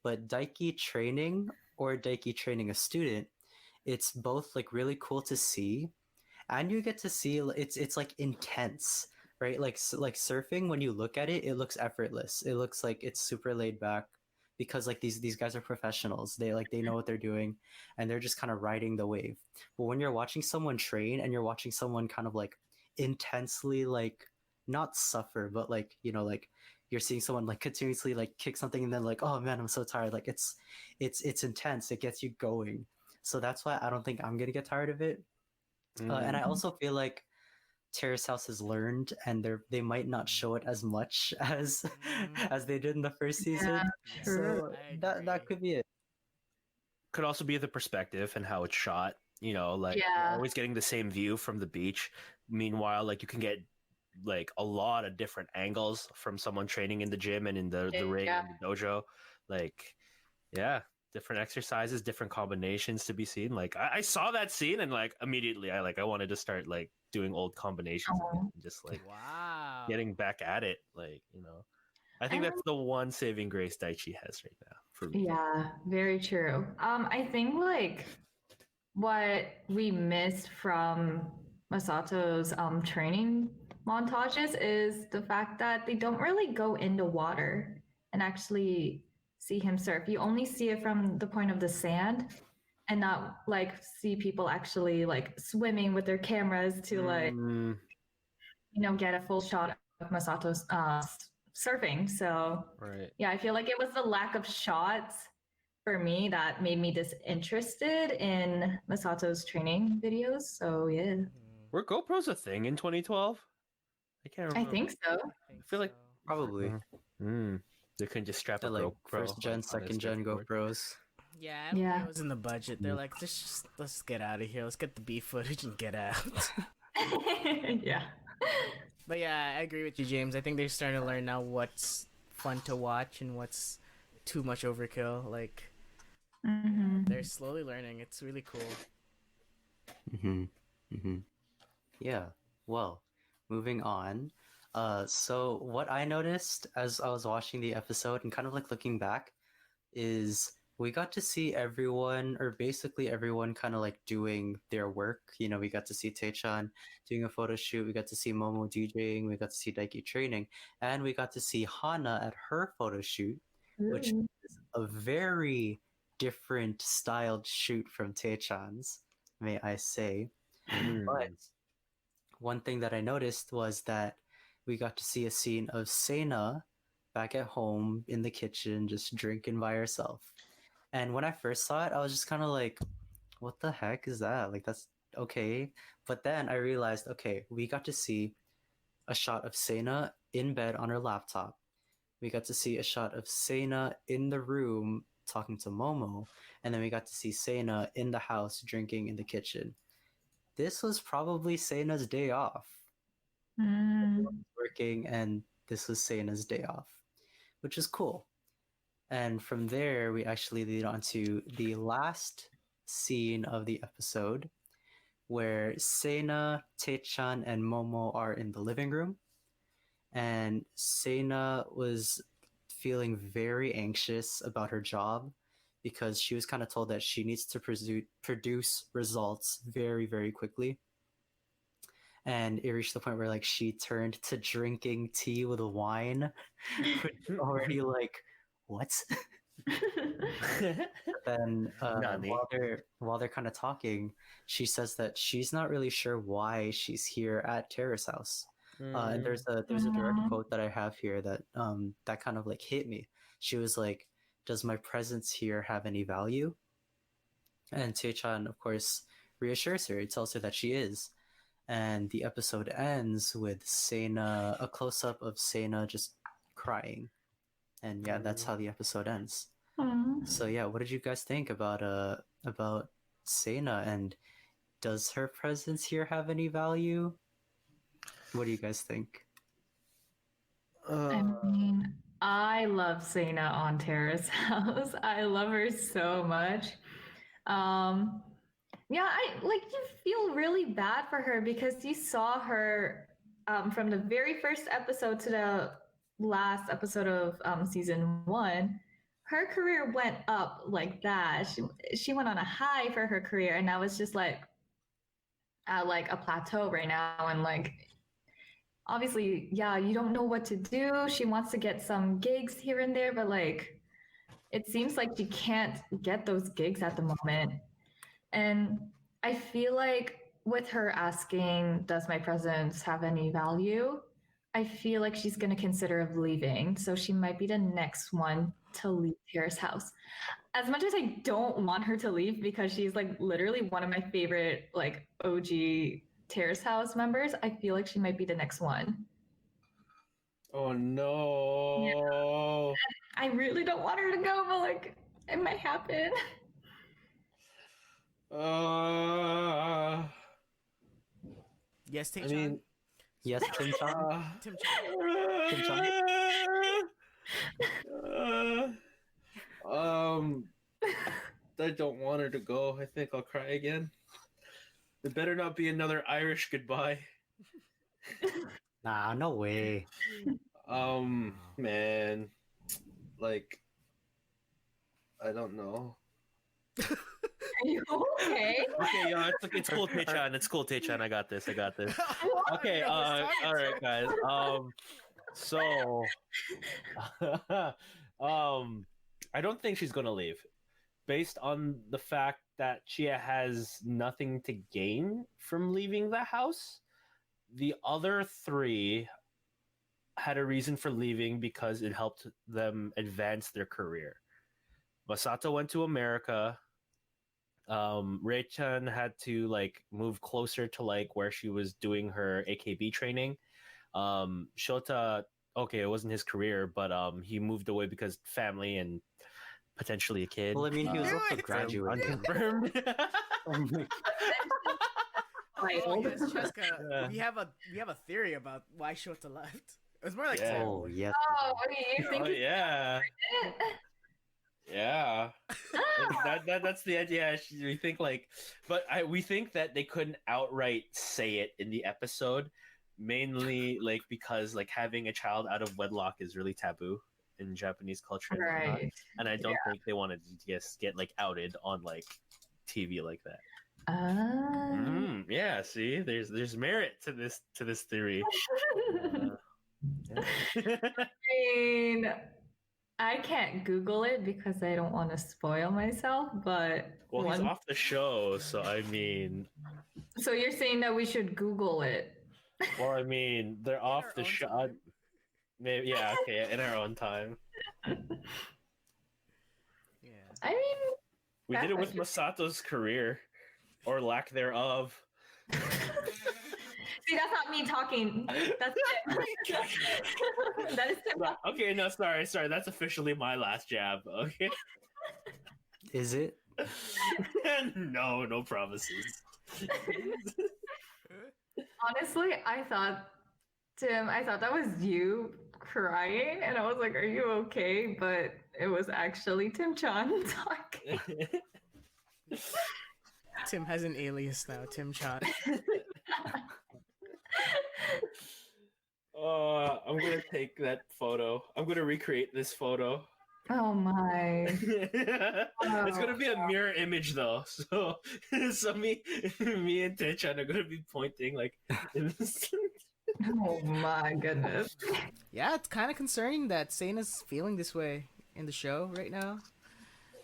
But Daiki training or Daiki training a student, it's both like really cool to see, and you get to see it's like intense, right? Like surfing, when you look at it, it looks effortless. It looks like it's super laid back because like these guys are professionals. They know what they're doing, and they're just kind of riding the wave. But when you're watching someone train and you're watching someone kind of like intensely like not suffer, but like like you're seeing someone like continuously like kick something and then like, oh man, I'm so tired. Like it's intense. It gets you going. So that's why I don't think I'm gonna get tired of it. And I also feel like Terrace House has learned, and they might not show it as much as as they did in the first season. Yeah, true. So that could be it. Could also be the perspective and how it's shot. Like you're Yeah. always getting the same view from the beach. Meanwhile, like you can get like a lot of different angles from someone training in the gym and in the ring Yeah. and the dojo. Like, yeah, different exercises, different combinations to be seen. Like I saw that scene and like immediately I wanted to start like doing old combinations again, and just like Wow. getting back at it. Like, I think And- that's the one saving grace Daichi has right now for me. Yeah, very true. I think like what we missed from Masato's training montages is the fact that they don't really go into water and actually see him surf. You only see it from the point of the sand and not like see people actually like swimming with their cameras to like get a full shot of Masato's surfing. So Right. yeah, I feel like it was the lack of shots for me that made me disinterested in Masato's training videos. So yeah, Were GoPros a thing in 2012? I can't I remember. think so. I feel like Probably. they couldn't just strap They're a like GoPro first gen, on his second gen surfboard. GoPros. Yeah, I don't Yeah. think it was in the budget. They're like, let's get out of here. Let's get the beef footage and get out. Yeah. But yeah, I agree with you, James. I think they're starting to learn now what's fun to watch and what's too much overkill. Like they're slowly learning. It's really cool. Yeah. Well, moving on. So what I noticed as I was watching the episode and kind of like looking back is we got to see everyone, or basically everyone, kind of like doing their work. We got to see Taechan doing a photo shoot. We got to see Momo DJing. We got to see Daiki training, and we got to see Hana at her photo shoot, which is a very different styled shoot from Taechan's, may I say. But one thing that I noticed was that we got to see a scene of Sena back at home in the kitchen, just drinking by herself. And when I first saw it, I was just kind of like, what the heck is that? Like, that's okay. But then I realized, okay, we got to see a shot of Sena in bed on her laptop. We got to see a shot of Sena in the room talking to Momo. And then we got to see Sena in the house drinking in the kitchen. This was probably Sena's day off. Working, and this was Sena's day off, which is cool. And from there, we actually lead on to the last scene of the episode, where Sena, Taechan, and Momo are in the living room. And Sena was feeling very anxious about her job because she was kind of told that she needs to produce results very, very quickly. and it reached the point where like she turned to drinking tea with wine, which is already like what? Then Nani. while they're kind of talking, she says that she's not really sure why she's here at Terrace House. And there's a direct quote that I have here that that kind of like hit me. She was like, "Does my presence here have any value?" And Tae-chan, of course, reassures her. He tells her that she is. And the episode ends with Sena, a close up of Sena just crying. And yeah, that's how the episode ends. So yeah, what did you guys think about Sena, and does her presence here have any value? What do you guys think? I mean, I love Sena on Terrace House. I love her so much. Yeah, I like you feel really bad for her because you saw her from the very first episode to the last episode of season 1. Her career went up like that. She went on a high for her career, and now it's just like at like a plateau right now. And like obviously, yeah, you don't know what to do. She wants to get some gigs here and there, but like it seems like she can't get those gigs at the moment. And I feel like with her asking, does my presence have any value? I feel like she's going to consider of leaving. So she might be the next one to leave Terrace House. As much as I don't want her to leave because she's like literally one of my favorite like OG Terrace House members, I feel like she might be the next one. Oh no. Yeah. I really don't want her to go, but like it might happen. Yes, Tae-chan. I mean, Yes, Tim-chan. Tim-chan. I don't want her to go. I think I'll cry again. It better not be another Irish goodbye. Nah, no way. Man, like, I don't know. Are you okay? Okay, it's cool, Tae-chan. It's cool, Tae-chan. I got this. Okay, all right, guys. So, I don't think she's gonna leave, based on the fact that Chia has nothing to gain from leaving the house. The other 3 had a reason for leaving because it helped them advance their career. Masato went to America. Rei-chan had to like move closer to like where she was doing her AKB training. Shota, okay, it wasn't his career, but he moved away because family and potentially a kid. Well, I mean, he was also Unconfirmed. graduating. Unconfirmed. Oh my Oh, yes, Cheska, we have a theory about why Shota left. It was more like Yeah. Oh, yes. Oh, okay, you think Oh yeah. Yeah, that's the idea. We think like, but we think that they couldn't outright say it in the episode, mainly like because like having a child out of wedlock is really taboo in Japanese culture, and whatnot. right? And I don't think they wanted to just get like outed on like TV like that. Yeah, see, there's merit to this theory. I mean, I can't Google it because I don't want to spoil myself, but Well, he's off the show, so I mean, So you're saying that we should Google it? well, I mean, they're off our the own show. time. Maybe, yeah, okay, in our own time. Yeah. I mean, We did it with Masato's career, or lack thereof. see, that's not me talking. That's it. That is Tim. Okay, no, sorry. That's officially my last jab. Okay. Is it? No promises. Honestly, I thought that was you crying, and I was like, "Are you okay?" But it was actually Tim-chan talking. Tim has an alias now, Tim-chan. I'm gonna take that photo. I'm gonna recreate this photo. Oh my. It's gonna be a mirror image though. So, so me and Techan are gonna be pointing like. Oh my goodness. Yeah, it's kind of concerning that Seina's feeling this way in the show right now.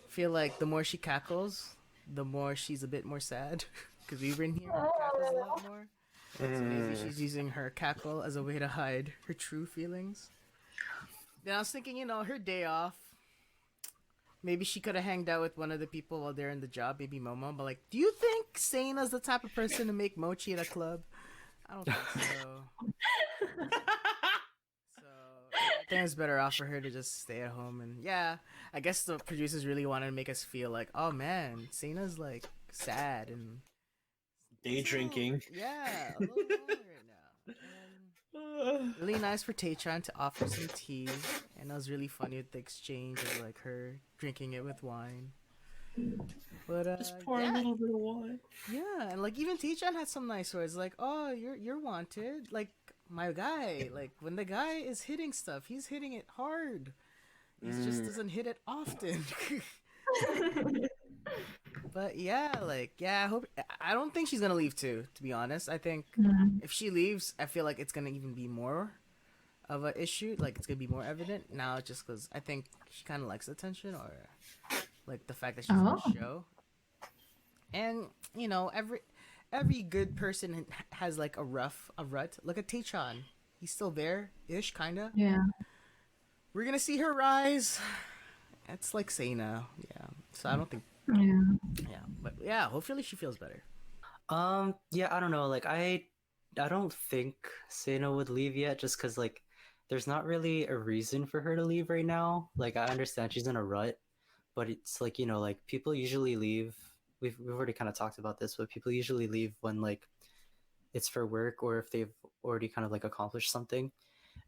Feel like the more she cackles, the more she's a bit more sad. Because we've been hearing her cackles a lot more. So maybe she's using her cackle as a way to hide her true feelings. Then I was thinking, her day off. Maybe she could have hanged out with one of the people while they're in the job, maybe Momo. But do you think Seina's the type of person to make mochi at a club? I don't think so. I think it's better off for her to just stay at home. And yeah, I guess the producers really wanted to make us feel like, oh man, Seina's like sad and day drinking. Yeah, a little lonely right now. And really nice for Taechan to offer some tea, and it was really funny with the exchange of like her drinking it with wine. But just pour a little bit of wine. Yeah, and like even Taechan had some nice words, like, "Oh, you're wanted." Like my guy, like when the guy is hitting stuff, he's hitting it hard. He just doesn't hit it often. But yeah, I don't think she's gonna leave too, to be honest. I think if she leaves, I feel like it's gonna even be more of an issue. Like it's gonna be more evident now, just because I think she kind of likes the attention, or like the fact that she's on the show. And every good person has like a rut. Look at Taechan. He's still there-ish, kinda. Yeah. We're gonna see her rise. It's like Seina, yeah. So I don't think. Yeah, but yeah, hopefully she feels better. Yeah, I don't know. Like I don't think Seina would leave yet, just because like there's not really a reason for her to leave right now. Like I understand she's in a rut, but it's like like people usually leave. We've already kind of talked about this, but people usually leave when like it's for work or if they've already kind of like accomplished something.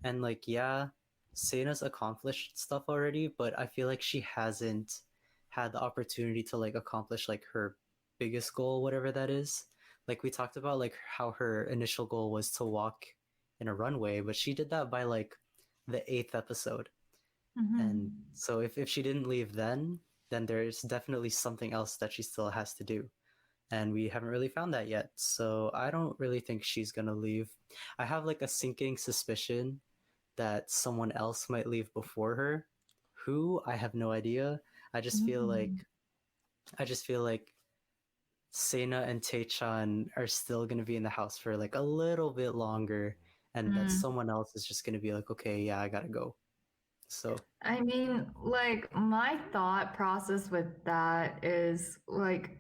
And like yeah, Seina's accomplished stuff already, but I feel like she hasn't had the opportunity to like accomplish like her biggest goal, whatever that is. Like we talked about like how her initial goal was to walk in a runway, but she did that by like the 8th episode. And so if she didn't leave then there's definitely something else that she still has to do, and we haven't really found that yet. So I don't really think she's gonna leave. I have like a sinking suspicion that someone else might leave before her. Who? I have no idea. I just feel like Seina and Taechan are still gonna be in the house for like a little bit longer, and that someone else is just gonna be like, okay, yeah, I gotta go. So I mean, like my thought process with that is like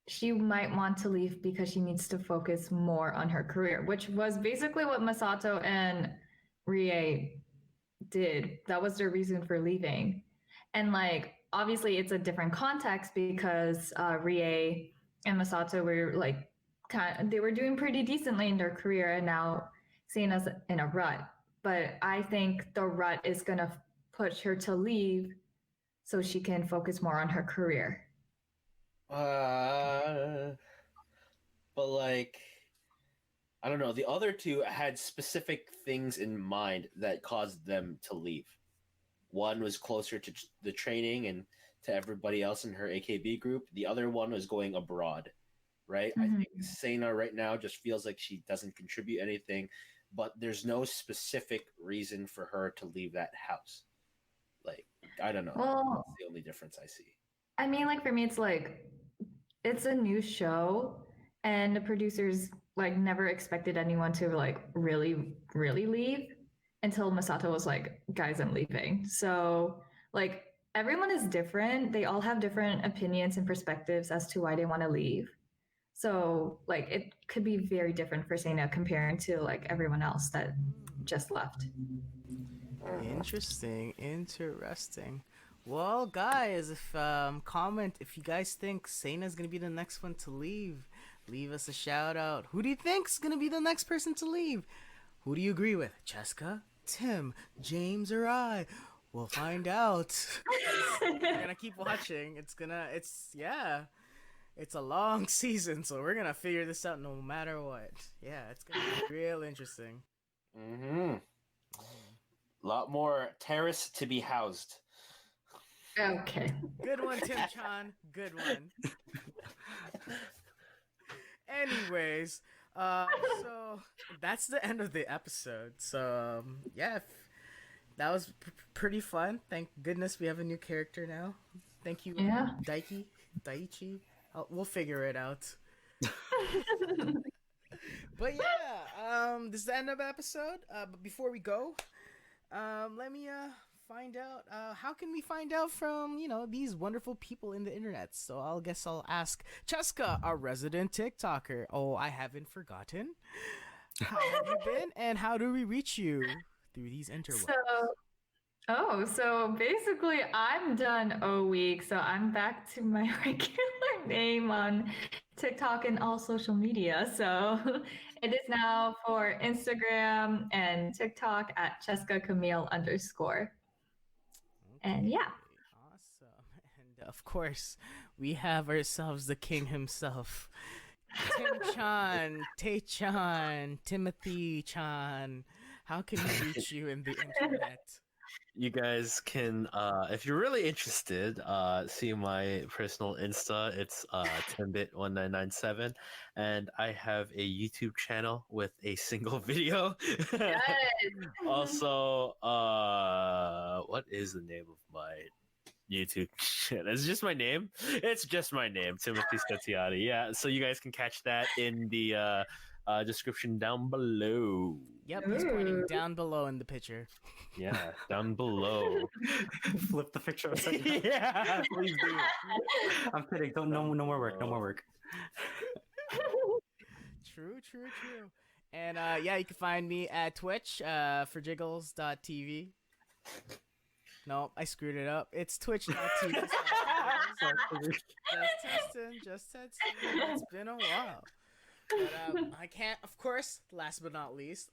she might want to leave because she needs to focus more on her career, which was basically what Masato and Rie did. That was their reason for leaving. And like obviously it's a different context because Rie and Masato were like they were doing pretty decently in their career, and now Seina's in a rut. But I think the rut is gonna push her to leave so she can focus more on her career. But like, I don't know. The other two had specific things in mind that caused them to leave. One was closer to the training and to everybody else in her AKB group. The other one was going abroad, right? I think Seina right now just feels like she doesn't contribute anything, but there's no specific reason for her to leave that house. Like, I don't know. Well, that's the only difference I see. I mean, like for me, it's like it's a new show, and the producers like never expected anyone to like really leave until Masato was like, guys, I'm leaving. So like everyone is different. They all have different opinions and perspectives as to why they want to leave. So like it could be very different for Seina comparing to like everyone else that just left. Interesting. Well, guys, if comment if you guys think Seina's gonna be the next one to leave. Leave us a shout out. Who do you think's gonna be the next person to leave? Who do you agree with? Cheska, Tim, James, or I? We'll find out. We're gonna keep watching. It's a long season, so we're gonna figure this out no matter what. Yeah, it's gonna be real interesting. A lot more Terrace to be housed. Okay. Good one, Tim Chan. Good one. Anyways, so that's the end of the episode. So yeah, that was pretty fun. Thank goodness we have a new character now. Thank you, Yeah. Daichi. We'll figure it out. But yeah, this is the end of the episode. But before we go, let me find out. How can we find out from these wonderful people in the internet? So I'll ask Cheska, our resident TikToker. Oh, I haven't forgotten. How have you been, and how do we reach you through these interwebs? So basically I'm done O week, so I'm back to my regular name on TikTok and all social media. So it is now for Instagram and TikTok at Cheska Camille _. And yeah. Awesome. And of course, we have ourselves the king himself. Tim Chan, Tae Chan, Timothy Chan. How can we reach you in the internet? You guys can, if you're really interested, see my personal Insta. It's timbit1997, and I have a YouTube channel with a single video. Yes. Also, what is the name of my YouTube channel? It's just my name. It's just my name, Timothy Settiati. Yeah, so you guys can catch that in the description down below. Yep, he's pointing down below in the picture. Yeah, down below. Flip the picture upside down. Yeah, please do. I'm kidding. Don't no more work. No more work. True. And yeah, you can find me at Twitch for jiggles.tv. No, I screwed it up. It's twitch.tv. Just testing. It's been a while. But I can't, of course, last but not least,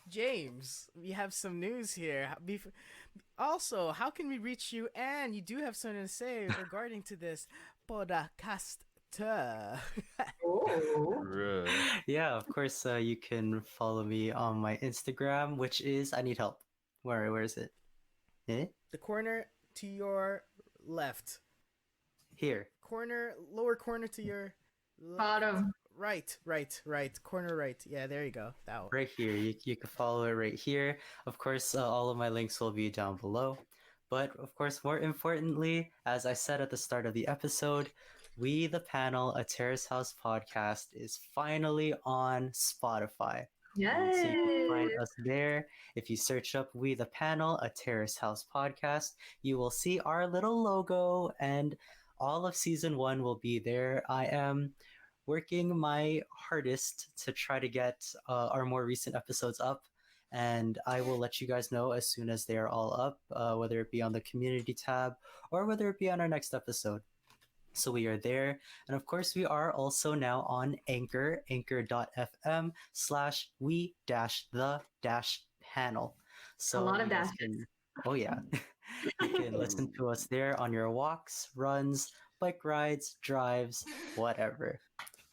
James, we have some news here. Also, how can we reach you? And you do have something to say regarding to this podcast. Yeah, of course, you can follow me on my Instagram, which is, I need help. Where is it? Eh? The corner to your left. Here. Lower corner to your left. Bottom. Right. Corner right. Yeah, there you go. That one. Right here. You can follow it right here. Of course, all of my links will be down below. But of course, more importantly, as I said at the start of the episode, We the Panel, a Terrace House podcast, is finally on Spotify. Yay! So you can find us there. If you search up We the Panel, a Terrace House podcast, you will see our little logo, and all of season 1 will be there. I am working my hardest to try to get our more recent episodes up, and I will let you guys know as soon as they are all up, whether it be on the community tab or whether it be on our next episode. So we are there. And of course, we are also now on Anchor, anchor.fm/we-the-panel. So a lot of you guys dashes. oh yeah. You can listen to us there on your walks, runs, bike rides, drives, whatever.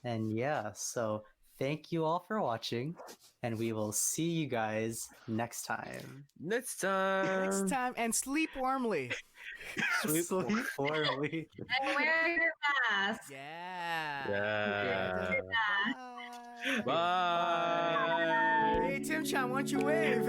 And yeah, so thank you all for watching, and we will see you guys next time. Next time. And sleep warmly. Sleep warmly. And wear your mask. Yeah. Yeah. Bye. Hey, Tim Chan, why don't you wave?